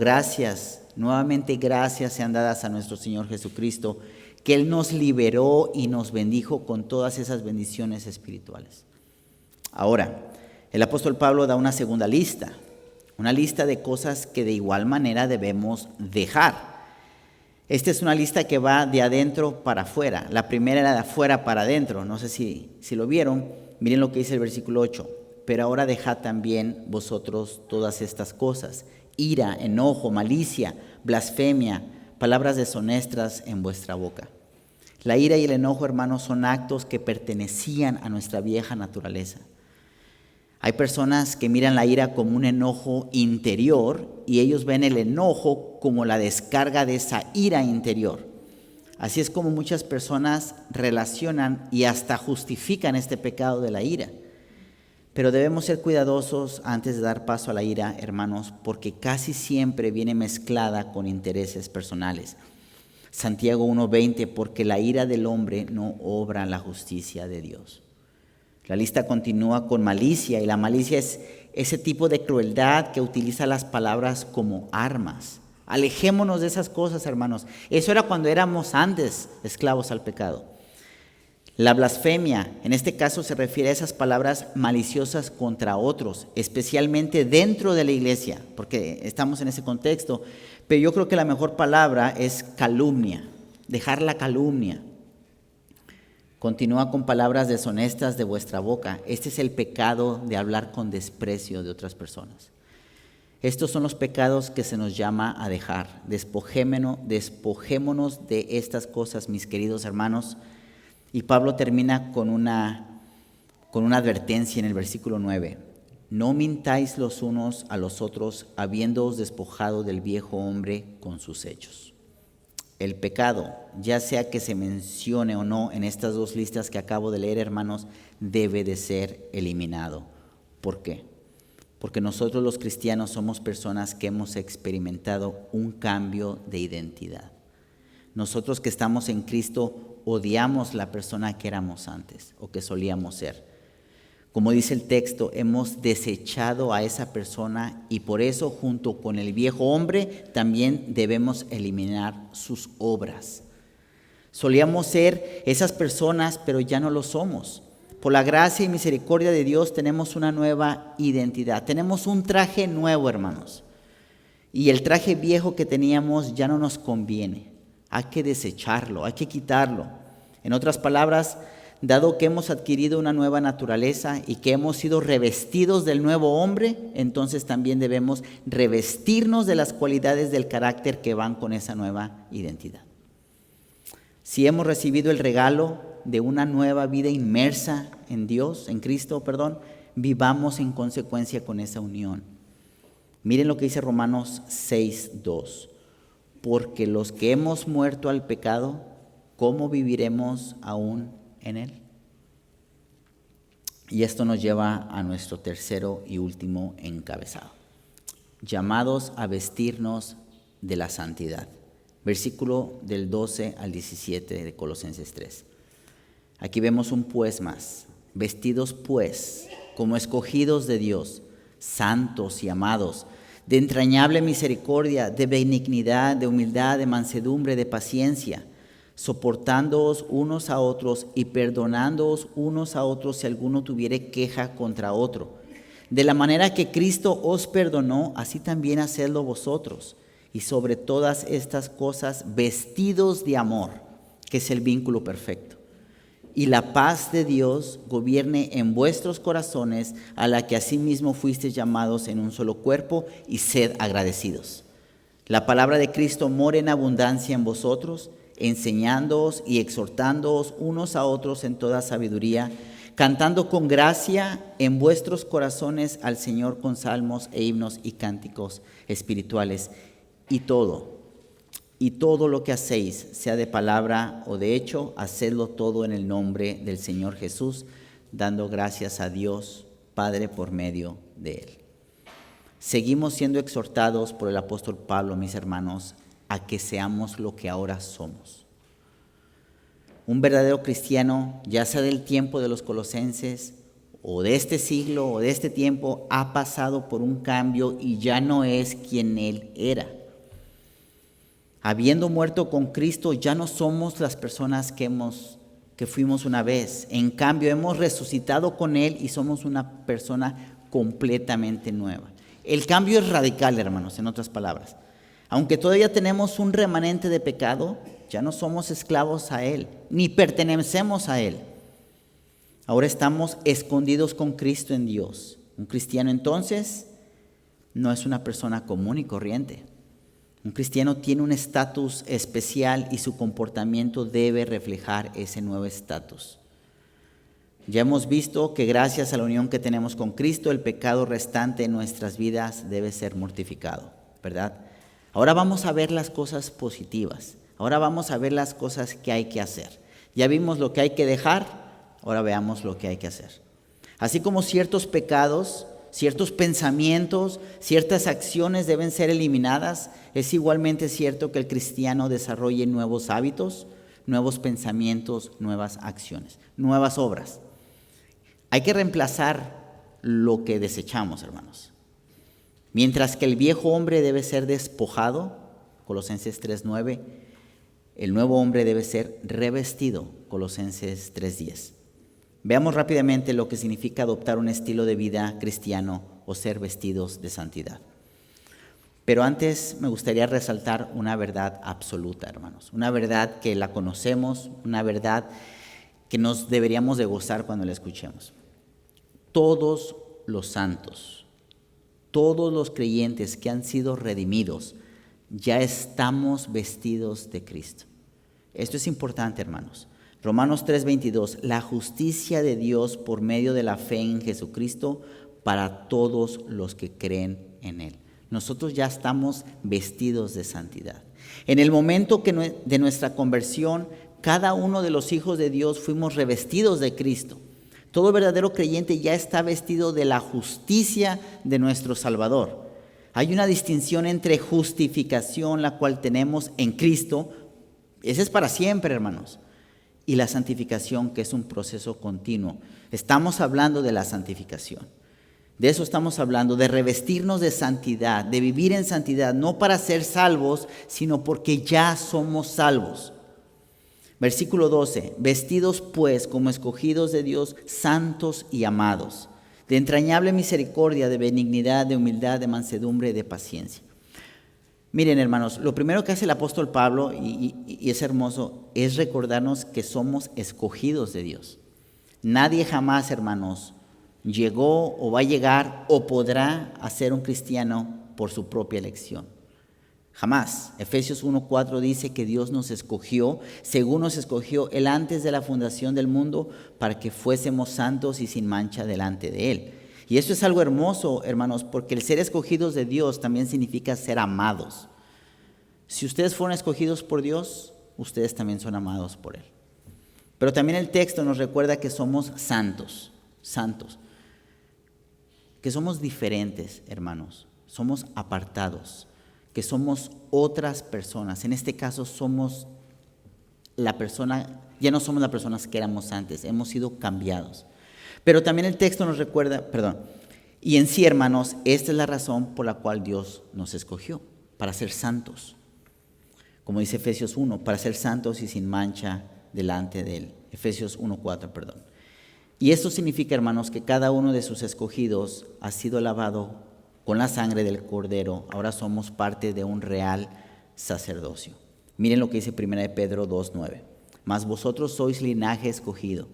nuevamente gracias sean dadas a nuestro Señor Jesucristo, que Él nos liberó y nos bendijo con todas esas bendiciones espirituales. Ahora, el apóstol Pablo da una segunda lista, una lista de cosas que de igual manera debemos dejar. Esta es una lista que va de adentro para afuera. La primera era de afuera para adentro. No sé si lo vieron. Miren lo que dice el versículo 8. Pero ahora dejad también vosotros todas estas cosas: ira, enojo, malicia, blasfemia, palabras deshonestas en vuestra boca. La ira y el enojo, hermanos, son actos que pertenecían a nuestra vieja naturaleza. Hay personas que miran la ira como un enojo interior y ellos ven el enojo como la descarga de esa ira interior. Así es como muchas personas relacionan y hasta justifican este pecado de la ira. Pero debemos ser cuidadosos antes de dar paso a la ira, hermanos, porque casi siempre viene mezclada con intereses personales. Santiago 1:20, porque la ira del hombre no obra la justicia de Dios. La lista continúa con malicia, y la malicia es ese tipo de crueldad que utiliza las palabras como armas. Alejémonos de esas cosas, hermanos. Eso era cuando éramos antes esclavos al pecado. La blasfemia, en este caso, se refiere a esas palabras maliciosas contra otros, especialmente dentro de la iglesia, porque estamos en ese contexto. Pero yo creo que la mejor palabra es calumnia, dejar la calumnia. Continúa con palabras deshonestas de vuestra boca. Este es el pecado de hablar con desprecio de otras personas. Estos son los pecados que se nos llama a dejar. Despojémonos de estas cosas, mis queridos hermanos. Y Pablo termina con una advertencia en el versículo 9. No mintáis los unos a los otros, habiéndoos despojado del viejo hombre con sus hechos. El pecado, ya sea que se mencione o no en estas dos listas que acabo de leer, hermanos, debe de ser eliminado. ¿Por qué? Porque nosotros los cristianos somos personas que hemos experimentado un cambio de identidad. Nosotros que estamos en Cristo odiamos la persona que éramos antes o que solíamos ser. Como dice el texto, hemos desechado a esa persona y por eso, junto con el viejo hombre, también debemos eliminar sus obras. Solíamos ser esas personas, pero ya no lo somos. Por la gracia y misericordia de Dios tenemos una nueva identidad. Tenemos un traje nuevo, hermanos. Y el traje viejo que teníamos ya no nos conviene. Hay que desecharlo, hay que quitarlo. En otras palabras, dado que hemos adquirido una nueva naturaleza y que hemos sido revestidos del nuevo hombre, entonces también debemos revestirnos de las cualidades del carácter que van con esa nueva identidad. Si hemos recibido el regalo de una nueva vida inmersa en Dios, en Cristo, vivamos en consecuencia con esa unión. Miren lo que dice Romanos 6:2. Porque los que hemos muerto al pecado, ¿cómo viviremos aún en él? Y esto nos lleva a nuestro tercero y último encabezado. Llamados a vestirnos de la santidad. Versículo del 12 al 17 de Colosenses 3. Aquí vemos un pues más. Vestidos pues como escogidos de Dios, santos y amados, de entrañable misericordia, de benignidad, de humildad, de mansedumbre, de paciencia, soportándoos unos a otros y perdonándoos unos a otros si alguno tuviere queja contra otro. De la manera que Cristo os perdonó, así también hacedlo vosotros. Y sobre todas estas cosas, vestidos de amor, que es el vínculo perfecto. Y la paz de Dios gobierne en vuestros corazones, a la que asimismo fuisteis llamados en un solo cuerpo, y sed agradecidos. La palabra de Cristo more en abundancia en vosotros, enseñándoos y exhortándoos unos a otros en toda sabiduría, cantando con gracia en vuestros corazones al Señor con salmos e himnos y cánticos espirituales. Y todo lo que hacéis, sea de palabra o de hecho, hacedlo todo en el nombre del Señor Jesús, dando gracias a Dios Padre por medio de Él. Seguimos siendo exhortados por el apóstol Pablo, mis hermanos, a que seamos lo que ahora somos. Un verdadero cristiano, ya sea del tiempo de los colosenses, o de este siglo, o de este tiempo, ha pasado por un cambio y ya no es quien él era. Habiendo muerto con Cristo, ya no somos las personas que fuimos una vez. En cambio, hemos resucitado con Él y somos una persona completamente nueva. El cambio es radical, hermanos, en otras palabras. Aunque todavía tenemos un remanente de pecado, ya no somos esclavos a Él, ni pertenecemos a Él. Ahora estamos escondidos con Cristo en Dios. Un cristiano, entonces, no es una persona común y corriente. Un cristiano tiene un estatus especial y su comportamiento debe reflejar ese nuevo estatus. Ya hemos visto que gracias a la unión que tenemos con Cristo, el pecado restante en nuestras vidas debe ser mortificado, ¿verdad? Ahora vamos a ver las cosas positivas. Ahora vamos a ver las cosas que hay que hacer. Ya vimos lo que hay que dejar, ahora veamos lo que hay que hacer. Así como ciertos pecados, ciertos pensamientos, ciertas acciones deben ser eliminadas, es igualmente cierto que el cristiano desarrolle nuevos hábitos, nuevos pensamientos, nuevas acciones, nuevas obras. Hay que reemplazar lo que desechamos, hermanos. Mientras que el viejo hombre debe ser despojado, Colosenses 3:9, el nuevo hombre debe ser revestido, Colosenses 3:10. Veamos rápidamente lo que significa adoptar un estilo de vida cristiano o ser vestidos de santidad. Pero antes me gustaría resaltar una verdad absoluta, hermanos. Una verdad que la conocemos, una verdad que nos deberíamos de gozar cuando la escuchemos. Todos los santos, todos los creyentes que han sido redimidos, ya estamos vestidos de Cristo. Esto es importante, hermanos. Romanos 3:22, la justicia de Dios por medio de la fe en Jesucristo para todos los que creen en Él. Nosotros ya estamos vestidos de santidad. En el momento de nuestra conversión, cada uno de los hijos de Dios fuimos revestidos de Cristo. Todo verdadero creyente ya está vestido de la justicia de nuestro Salvador. Hay una distinción entre justificación, la cual tenemos en Cristo, ese es para siempre, hermanos, y la santificación, que es un proceso continuo. Estamos hablando de la santificación. De eso estamos hablando, de revestirnos de santidad, de vivir en santidad, no para ser salvos, sino porque ya somos salvos. Versículo 12, vestidos pues como escogidos de Dios, santos y amados, de entrañable misericordia, de benignidad, de humildad, de mansedumbre y de paciencia. Miren, hermanos, lo primero que hace el apóstol Pablo, y es hermoso, es recordarnos que somos escogidos de Dios. Nadie jamás, hermanos, llegó o va a llegar o podrá ser un cristiano por su propia elección. Jamás. Efesios 1:4 dice que Dios nos escogió, según nos escogió Él antes de la fundación del mundo, para que fuésemos santos y sin mancha delante de Él. Y esto es algo hermoso, hermanos, porque el ser escogidos de Dios también significa ser amados. Si ustedes fueron escogidos por Dios, ustedes también son amados por Él. Pero también el texto nos recuerda que somos santos, que somos diferentes, hermanos, somos apartados, que somos otras personas. En este caso somos la persona, ya no somos las personas que éramos antes, hemos sido cambiados. Pero también el texto nos recuerda, Y en sí, hermanos, esta es la razón por la cual Dios nos escogió, para ser santos. Como dice Efesios 1, para ser santos y sin mancha delante de Él. Efesios 1:4, perdón. Y esto significa, hermanos, que cada uno de sus escogidos ha sido lavado con la sangre del Cordero. Ahora somos parte de un real sacerdocio. Miren lo que dice 1 Pedro 2:9. Mas vosotros sois linaje escogido,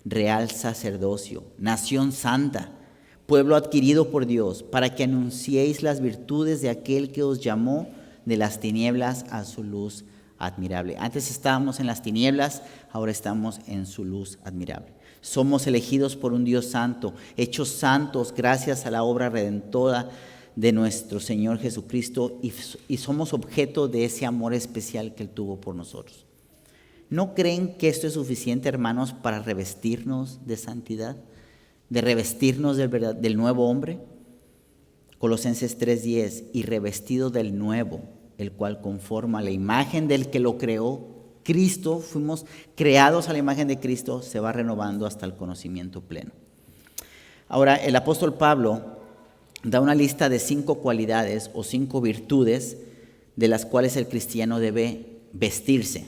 real sacerdocio, nación santa, pueblo adquirido por Dios, para que anunciéis las virtudes de aquel que os llamó de las tinieblas a su luz admirable. Antes estábamos en las tinieblas, ahora estamos en su luz admirable. Somos elegidos por un Dios santo, hechos santos gracias a la obra redentora de nuestro Señor Jesucristo, y somos objeto de ese amor especial que Él tuvo por nosotros. ¿No creen que esto es suficiente, hermanos, para revestirnos de santidad? De revestirnos del nuevo hombre. Colosenses 3:10, y revestido del nuevo, el cual conforma la imagen del que lo creó, Cristo, fuimos creados a la imagen de Cristo, se va renovando hasta el conocimiento pleno. Ahora, el apóstol Pablo da una lista de 5 cualidades o 5 virtudes de las cuales el cristiano debe vestirse.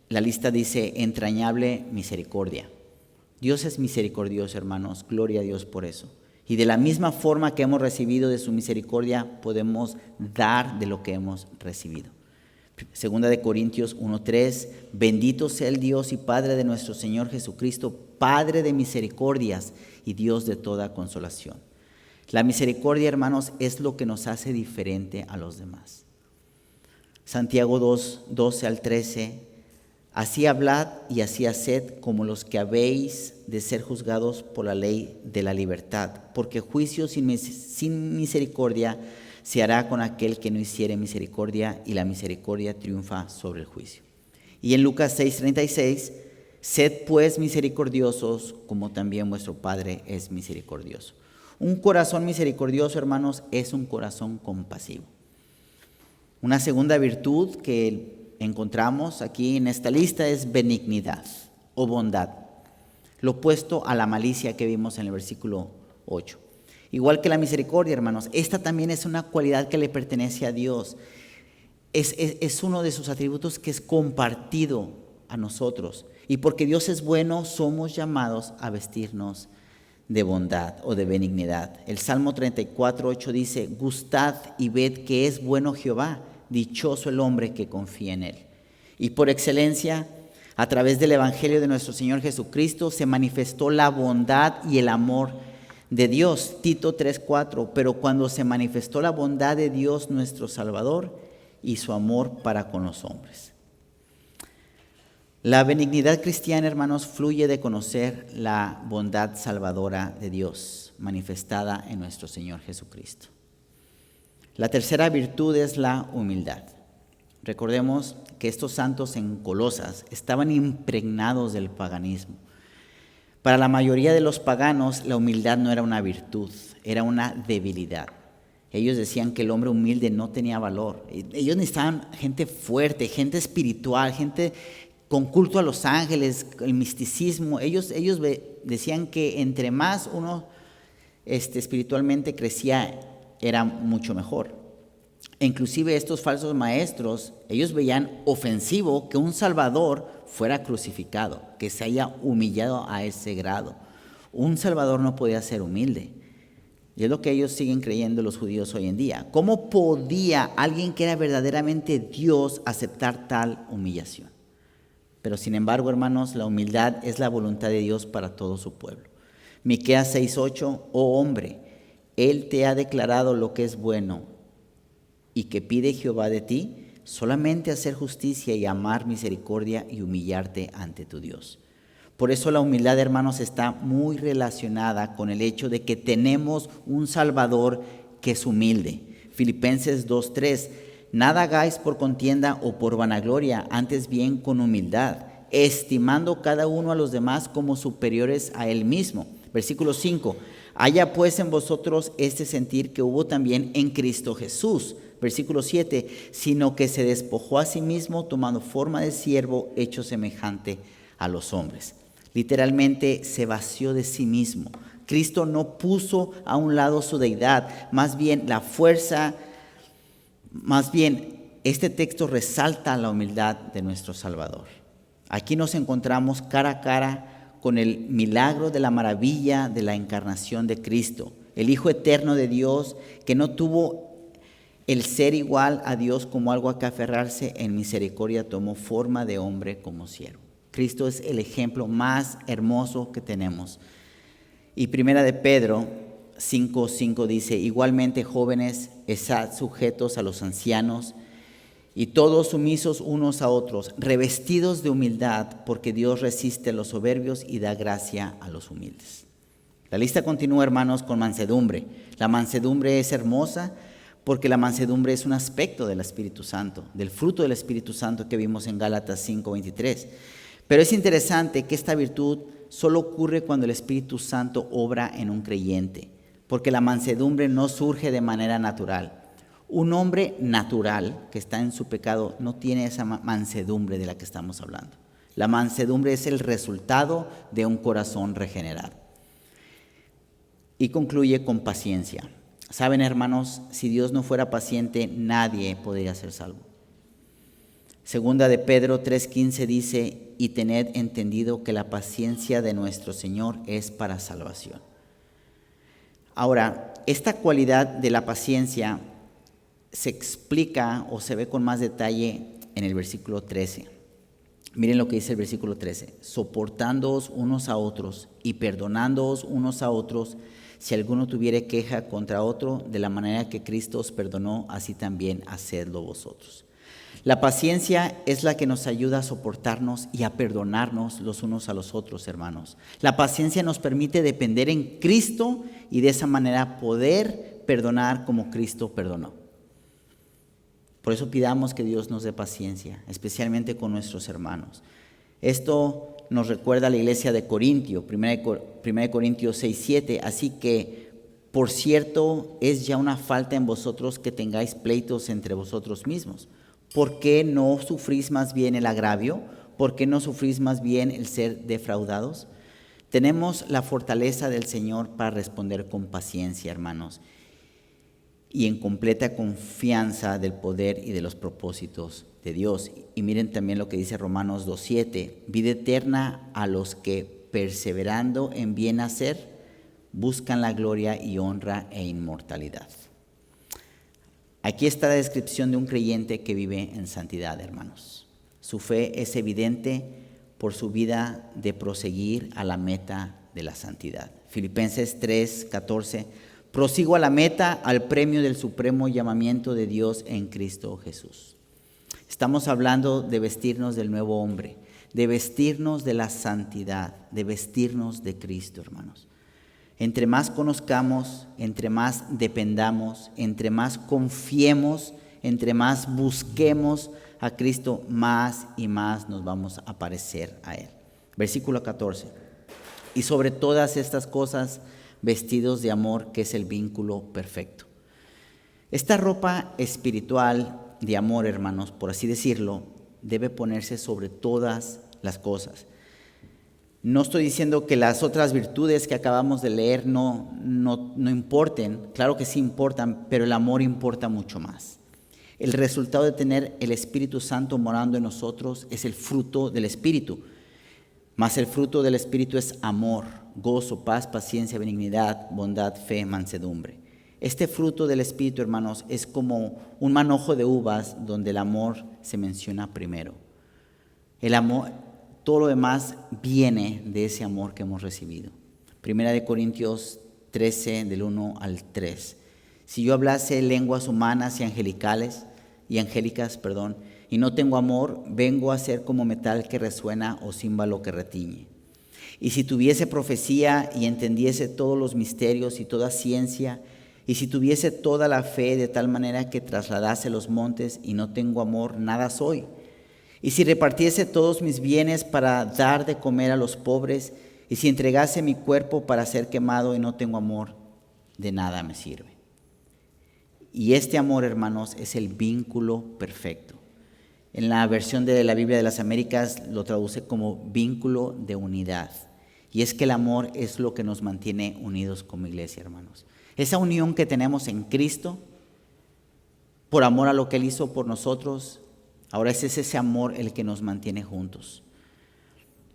La lista dice: entrañable misericordia. Dios es misericordioso, hermanos, gloria a Dios por eso. Y de la misma forma que hemos recibido de su misericordia, podemos dar de lo que hemos recibido. Segunda de Corintios 1:3, bendito sea el Dios y Padre de nuestro Señor Jesucristo, Padre de misericordias y Dios de toda consolación. La misericordia, hermanos, es lo que nos hace diferente a los demás. Santiago 2:12-13, así hablad y así haced como los que habéis de ser juzgados por la ley de la libertad, porque juicio sin misericordia se hará con aquel que no hiciere misericordia, y la misericordia triunfa sobre el juicio. Y en Lucas 6:36, sed pues misericordiosos como también vuestro Padre es misericordioso. Un corazón misericordioso, hermanos, es un corazón compasivo. Una segunda virtud que encontramos aquí en esta lista es benignidad o bondad, lo opuesto a la malicia que vimos en el versículo 8. Igual que la misericordia, hermanos, esta también es una cualidad que le pertenece a Dios. Es uno de sus atributos que es compartido a nosotros. Y porque Dios es bueno, somos llamados a vestirnos de bondad o de benignidad. El Salmo 34:8 dice: gustad y ved que es bueno Jehová, dichoso el hombre que confía en Él. Y por excelencia, a través del Evangelio de nuestro Señor Jesucristo, se manifestó la bondad y el amor de Dios. Tito 3:4, pero cuando se manifestó la bondad de Dios nuestro Salvador y su amor para con los hombres. La benignidad cristiana, hermanos, fluye de conocer la bondad salvadora de Dios manifestada en nuestro Señor Jesucristo. La tercera virtud es la humildad. Recordemos que estos santos en Colosas estaban impregnados del paganismo. Para la mayoría de los paganos, la humildad no era una virtud, era una debilidad. Ellos decían que el hombre humilde no tenía valor. Ellos necesitaban gente fuerte, gente espiritual, gente con culto a los ángeles, el misticismo. Ellos decían que entre más uno espiritualmente crecía, era mucho mejor. E inclusive estos falsos maestros, ellos veían ofensivo que un Salvador fuera crucificado, que se haya humillado a ese grado. Un Salvador no podía ser humilde. Y es lo que ellos siguen creyendo los judíos hoy en día. ¿Cómo podía alguien que era verdaderamente Dios aceptar tal humillación? Pero sin embargo, hermanos, la humildad es la voluntad de Dios para todo su pueblo. Miqueas 6:8, oh hombre, Él te ha declarado lo que es bueno y que pide Jehová de ti, solamente hacer justicia y amar misericordia y humillarte ante tu Dios. Por eso la humildad, hermanos, está muy relacionada con el hecho de que tenemos un Salvador que es humilde. Filipenses 2:3, nada hagáis por contienda o por vanagloria, antes bien con humildad, estimando cada uno a los demás como superiores a él mismo. Versículo 5, haya pues en vosotros este sentir que hubo también en Cristo Jesús. Versículo 7, sino que se despojó a sí mismo tomando forma de siervo, hecho semejante a los hombres. Literalmente se vació de sí mismo, Cristo no puso a un lado su deidad, más bien este texto resalta la humildad de nuestro Salvador. Aquí nos encontramos cara a cara con el milagro de la maravilla de la encarnación de Cristo, el Hijo eterno de Dios que no tuvo el ser igual a Dios como algo a que aferrarse, en misericordia tomó forma de hombre como siervo. Cristo es el ejemplo más hermoso que tenemos. Y primera de Pedro 5:5 dice, igualmente jóvenes, estad sujetos a los ancianos y todos sumisos unos a otros, revestidos de humildad, porque Dios resiste a los soberbios y da gracia a los humildes. La lista continúa, hermanos, con mansedumbre. La mansedumbre es hermosa porque la mansedumbre es un aspecto del Espíritu Santo, del fruto del Espíritu Santo que vimos en Gálatas 5:23. Pero es interesante que esta virtud solo ocurre cuando el Espíritu Santo obra en un creyente, porque la mansedumbre no surge de manera natural. Un hombre natural que está en su pecado no tiene esa mansedumbre de la que estamos hablando. La mansedumbre es el resultado de un corazón regenerado. Y concluye con paciencia. Saben, hermanos, si Dios no fuera paciente, nadie podría ser salvo. Segunda de Pedro 3:15 dice, y tened entendido que la paciencia de nuestro Señor es para salvación. Ahora, esta cualidad de la paciencia se explica o se ve con más detalle en el versículo 13. Miren lo que dice el versículo 13. Soportándoos unos a otros y perdonándoos unos a otros, si alguno tuviere queja contra otro, de la manera que Cristo os perdonó, así también hacedlo vosotros. La paciencia es la que nos ayuda a soportarnos y a perdonarnos los unos a los otros, hermanos. La paciencia nos permite depender en Cristo y de esa manera poder perdonar como Cristo perdonó. Por eso pidamos que Dios nos dé paciencia, especialmente con nuestros hermanos. Esto nos recuerda a la iglesia de Corintio, 1 Corintios 6:7. Así que, por cierto, es ya una falta en vosotros que tengáis pleitos entre vosotros mismos. ¿Por qué no sufrís más bien el agravio? ¿Por qué no sufrís más bien el ser defraudados? Tenemos la fortaleza del Señor para responder con paciencia, hermanos, y en completa confianza del poder y de los propósitos de Dios. Y miren también lo que dice Romanos 2:7, vida eterna a los que, perseverando en bien hacer, buscan la gloria y honra e inmortalidad. Aquí está la descripción de un creyente que vive en santidad, hermanos. Su fe es evidente por su vida de proseguir a la meta de la santidad. Filipenses 3:14, prosigo a la meta, al premio del supremo llamamiento de Dios en Cristo Jesús. Estamos hablando de vestirnos del nuevo hombre, de vestirnos de la santidad, de vestirnos de Cristo, hermanos. Entre más conozcamos, entre más dependamos, entre más confiemos, entre más busquemos a Cristo, más y más nos vamos a parecer a Él. Versículo 14. Y sobre todas estas cosas, vestidos de amor, que es el vínculo perfecto. Esta ropa espiritual de amor, hermanos, por así decirlo, debe ponerse sobre todas las cosas. No estoy diciendo que las otras virtudes que acabamos de leer no importen, claro que sí importan, pero el amor importa mucho más. El resultado de tener el Espíritu Santo morando en nosotros es el fruto del Espíritu, mas el fruto del Espíritu es amor, gozo, paz, paciencia, benignidad, bondad, fe, mansedumbre. Este fruto del Espíritu, hermanos, es como un manojo de uvas donde el amor se menciona primero. El amor, todo lo demás viene de ese amor que hemos recibido. Primera de Corintios 13, del 1 al 3. Si yo hablase lenguas humanas y angélicas, y no tengo amor, vengo a ser como metal que resuena o címbalo que retiñe. Y si tuviese profecía y entendiese todos los misterios y toda ciencia, y si tuviese toda la fe de tal manera que trasladase los montes y no tengo amor, nada soy. Y si repartiese todos mis bienes para dar de comer a los pobres, y si entregase mi cuerpo para ser quemado y no tengo amor, de nada me sirve. Y este amor, hermanos, es el vínculo perfecto. En la versión de la Biblia de las Américas lo traduce como vínculo de unidad. Y es que el amor es lo que nos mantiene unidos como iglesia, hermanos. Esa unión que tenemos en Cristo, por amor a lo que Él hizo por nosotros, ahora es ese amor el que nos mantiene juntos.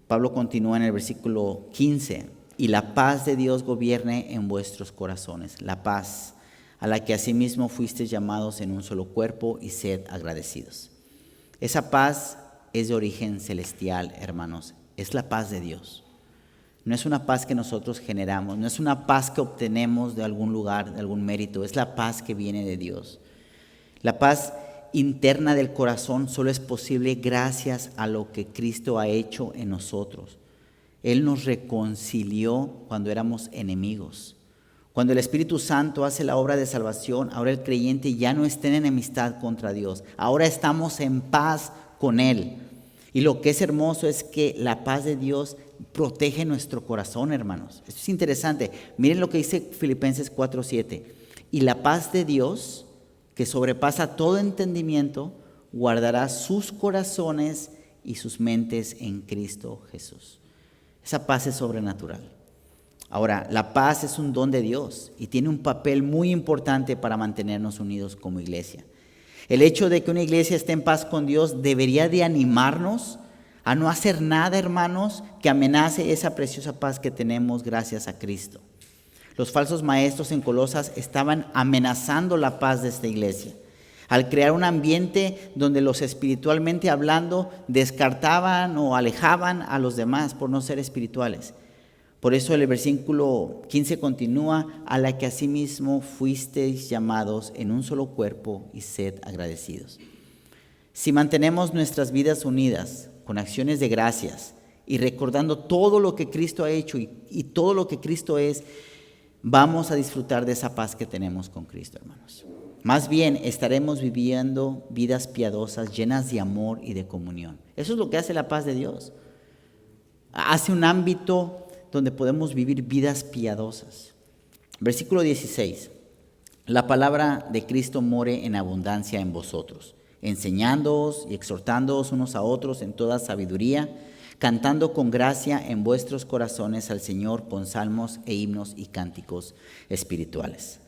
Pablo continúa en el versículo 15, y la paz de Dios gobierne en vuestros corazones, la paz a la que asimismo fuisteis llamados en un solo cuerpo, y sed agradecidos. Esa paz es de origen celestial, hermanos, es la paz de Dios. No es una paz que nosotros generamos, no es una paz que obtenemos de algún lugar, de algún mérito, es la paz que viene de Dios. La paz interna del corazón solo es posible gracias a lo que Cristo ha hecho en nosotros. Él nos reconcilió cuando éramos enemigos. Cuando el Espíritu Santo hace la obra de salvación, ahora el creyente ya no está en enemistad contra Dios. Ahora estamos en paz con Él. Y lo que es hermoso es que la paz de Dios protege nuestro corazón, hermanos. Esto es interesante. Miren lo que dice Filipenses 4:7. Y la paz de Dios, que sobrepasa todo entendimiento, guardará sus corazones y sus mentes en Cristo Jesús. Esa paz es sobrenatural. Ahora, la paz es un don de Dios y tiene un papel muy importante para mantenernos unidos como iglesia. El hecho de que una iglesia esté en paz con Dios debería de animarnos a no hacer nada, hermanos, que amenace esa preciosa paz que tenemos gracias a Cristo. Los falsos maestros en Colosas estaban amenazando la paz de esta iglesia al crear un ambiente donde los espiritualmente hablando descartaban o alejaban a los demás por no ser espirituales. Por eso el versículo 15 continúa, a la que asimismo fuisteis llamados en un solo cuerpo, y sed agradecidos. Si mantenemos nuestras vidas unidas con acciones de gracias y recordando todo lo que Cristo ha hecho y todo lo que Cristo es, vamos a disfrutar de esa paz que tenemos con Cristo, hermanos. Más bien estaremos viviendo vidas piadosas llenas de amor y de comunión. Eso es lo que hace la paz de Dios. Hace un ámbito donde podemos vivir vidas piadosas. Versículo 16. La palabra de Cristo more en abundancia en vosotros, enseñándoos y exhortándoos unos a otros en toda sabiduría, cantando con gracia en vuestros corazones al Señor con salmos e himnos y cánticos espirituales.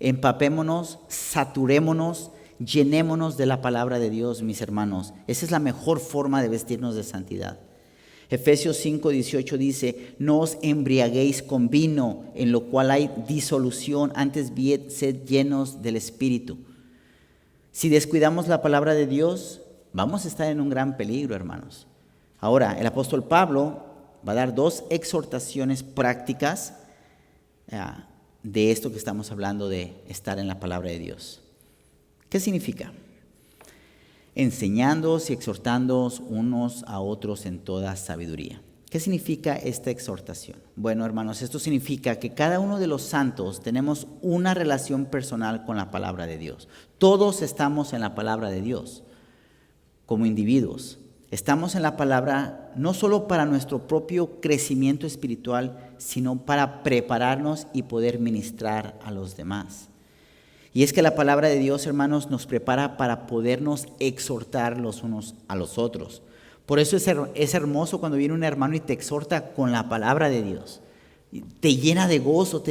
Empapémonos, saturémonos, llenémonos de la palabra de Dios, mis hermanos. Esa es la mejor forma de vestirnos de santidad. Efesios 5:18 dice, no os embriaguéis con vino, en lo cual hay disolución, antes bien sed llenos del Espíritu. Si descuidamos la palabra de Dios, vamos a estar en un gran peligro, hermanos. Ahora, el apóstol Pablo va a dar dos exhortaciones prácticas de esto que estamos hablando de estar en la palabra de Dios. ¿Qué significa? Enseñándoos y exhortándoos unos a otros en toda sabiduría. ¿Qué significa esta exhortación? Bueno, hermanos, esto significa que cada uno de los santos tenemos una relación personal con la palabra de Dios. Todos estamos en la palabra de Dios como individuos. Estamos en la palabra no solo para nuestro propio crecimiento espiritual, sino para prepararnos y poder ministrar a los demás. Y es que la palabra de Dios, hermanos, nos prepara para podernos exhortar los unos a los otros. Por eso es hermoso cuando viene un hermano y te exhorta con la palabra de Dios. Te llena de gozo,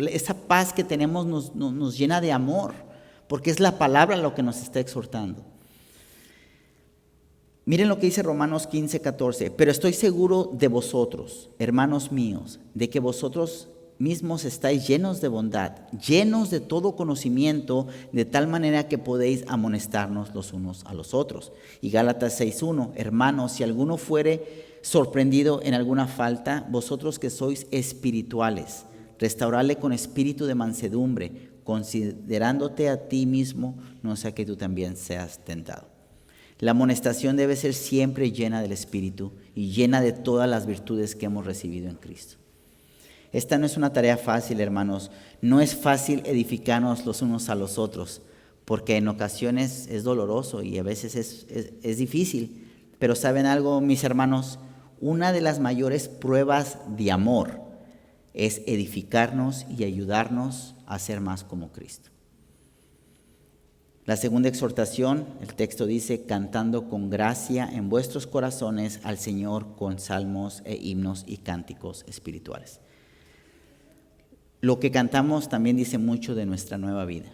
esa paz que tenemos nos llena de amor, porque es la palabra lo que nos está exhortando. Miren lo que dice Romanos 15:14. Pero estoy seguro de vosotros, hermanos míos, de que vosotros mismos estáis llenos de bondad, llenos de todo conocimiento, de tal manera que podéis amonestarnos los unos a los otros. Y Gálatas 6:1, hermanos, si alguno fuere sorprendido en alguna falta, vosotros que sois espirituales, restaurarle con espíritu de mansedumbre, considerándote a ti mismo, no sea que tú también seas tentado. La amonestación debe ser siempre llena del Espíritu y llena de todas las virtudes que hemos recibido en Cristo. Esta no es una tarea fácil, hermanos. No es fácil edificarnos los unos a los otros, porque en ocasiones es doloroso y a veces es difícil. Pero ¿saben algo, mis hermanos? Una de las mayores pruebas de amor es edificarnos y ayudarnos a ser más como Cristo. La segunda exhortación, el texto dice, cantando con gracia en vuestros corazones al Señor con salmos e himnos y cánticos espirituales. Lo que cantamos también dice mucho de nuestra nueva vida,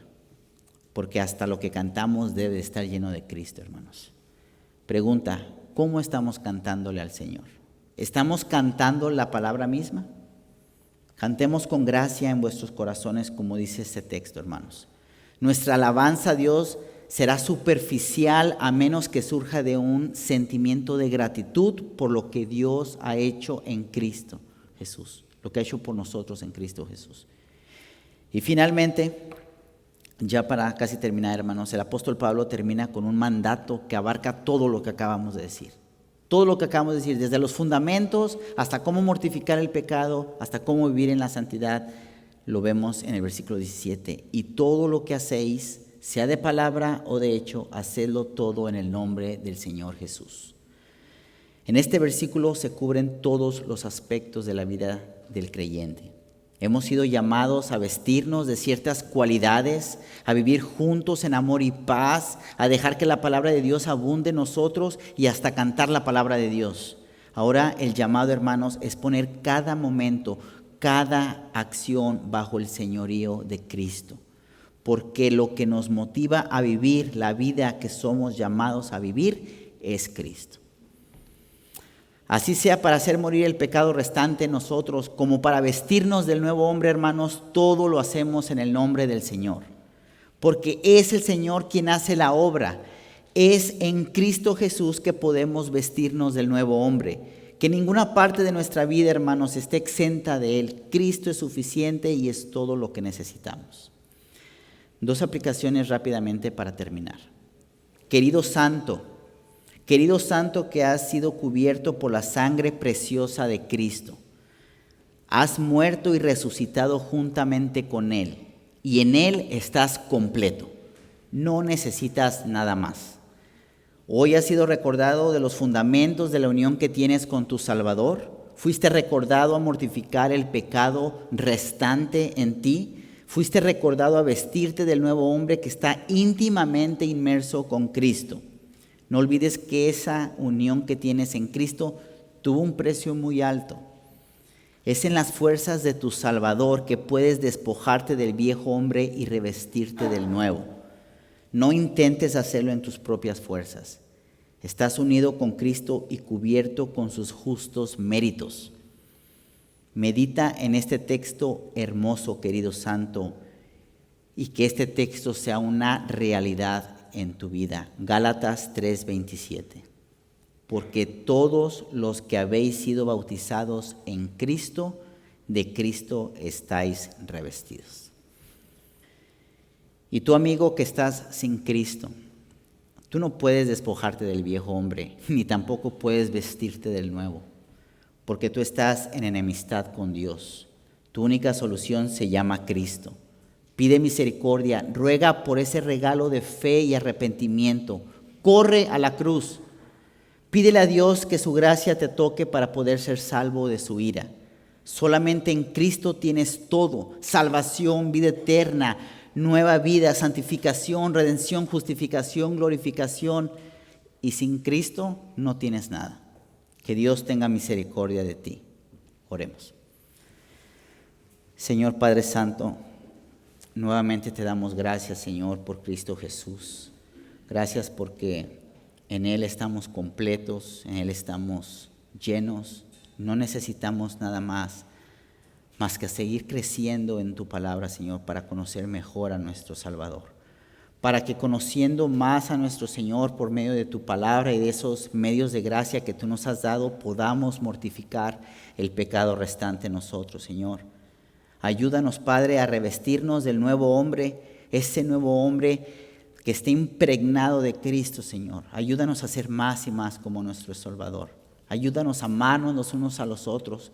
porque hasta lo que cantamos debe estar lleno de Cristo, hermanos. Pregunta, ¿cómo estamos cantándole al Señor? ¿Estamos cantando la palabra misma? Cantemos con gracia en vuestros corazones, como dice este texto, hermanos. Nuestra alabanza a Dios será superficial a menos que surja de un sentimiento de gratitud por lo que Dios ha hecho en Cristo Jesús, lo que ha hecho por nosotros en Cristo Jesús. Y finalmente, ya para casi terminar, hermanos, el apóstol Pablo termina con un mandato que abarca todo lo que acabamos de decir. Todo lo que acabamos de decir, desde los fundamentos hasta cómo mortificar el pecado, hasta cómo vivir en la santidad, lo vemos en el versículo 17. Y todo lo que hacéis, sea de palabra o de hecho, hacedlo todo en el nombre del Señor Jesús. En este versículo se cubren todos los aspectos de la vida del creyente. Hemos sido llamados a vestirnos de ciertas cualidades, a vivir juntos en amor y paz, a dejar que la palabra de Dios abunde en nosotros y hasta cantar la palabra de Dios. Ahora el llamado, hermanos, es poner cada momento, cada acción bajo el señorío de Cristo. Porque lo que nos motiva a vivir la vida que somos llamados a vivir es Cristo. Así sea para hacer morir el pecado restante en nosotros, como para vestirnos del nuevo hombre, hermanos, todo lo hacemos en el nombre del Señor. Porque es el Señor quien hace la obra. Es en Cristo Jesús que podemos vestirnos del nuevo hombre. Que ninguna parte de nuestra vida, hermanos, esté exenta de Él. Cristo es suficiente y es todo lo que necesitamos. Dos aplicaciones rápidamente para terminar. Querido santo que has sido cubierto por la sangre preciosa de Cristo, has muerto y resucitado juntamente con Él, y en Él estás completo. No necesitas nada más. Hoy has sido recordado de los fundamentos de la unión que tienes con tu Salvador. Fuiste recordado a mortificar el pecado restante en ti. Fuiste recordado a vestirte del nuevo hombre que está íntimamente inmerso con Cristo. No olvides que esa unión que tienes en Cristo tuvo un precio muy alto. Es en las fuerzas de tu Salvador que puedes despojarte del viejo hombre y revestirte del nuevo. No intentes hacerlo en tus propias fuerzas. Estás unido con Cristo y cubierto con sus justos méritos. Medita en este texto hermoso, querido santo, y que este texto sea una realidad en tu vida. Gálatas 3:27. Porque todos los que habéis sido bautizados en Cristo, de Cristo estáis revestidos. Y tú, amigo, que estás sin Cristo, tú no puedes despojarte del viejo hombre, ni tampoco puedes vestirte del nuevo, porque tú estás en enemistad con Dios. Tu única solución se llama Cristo. Pide misericordia, ruega por ese regalo de fe y arrepentimiento. Corre a la cruz. Pídele a Dios que su gracia te toque para poder ser salvo de su ira. Solamente en Cristo tienes todo: salvación, vida eterna, nueva vida, santificación, redención, justificación, glorificación. Y sin Cristo no tienes nada. Que Dios tenga misericordia de ti. Oremos. Señor Padre Santo, nuevamente te damos gracias, Señor, por Cristo Jesús. Gracias porque en Él estamos completos, en Él estamos llenos. No necesitamos nada más que seguir creciendo en tu palabra, Señor, para conocer mejor a nuestro Salvador. Para que conociendo más a nuestro Señor por medio de tu palabra y de esos medios de gracia que tú nos has dado, podamos mortificar el pecado restante en nosotros, Señor. Ayúdanos, Padre, a revestirnos del nuevo hombre, ese nuevo hombre que esté impregnado de Cristo, Señor. Ayúdanos a ser más y más como nuestro Salvador. Ayúdanos a amarnos los unos a los otros,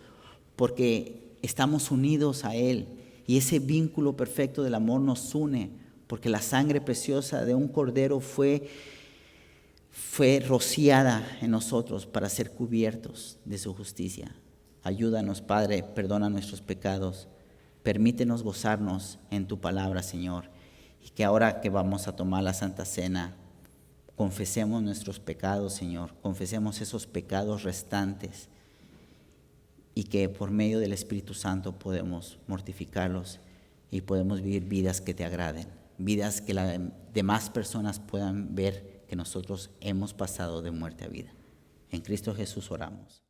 porque estamos unidos a Él. Y ese vínculo perfecto del amor nos une, porque la sangre preciosa de un cordero fue rociada en nosotros para ser cubiertos de su justicia. Ayúdanos, Padre, perdona nuestros pecados. Permítenos gozarnos en tu palabra, Señor, Y que ahora que vamos a tomar la Santa Cena, confesemos nuestros pecados, Señor, confesemos esos pecados restantes y que por medio del Espíritu Santo podemos mortificarlos y podemos vivir vidas que te agraden, vidas que las demás personas puedan ver que nosotros hemos pasado de muerte a vida. En Cristo Jesús oramos.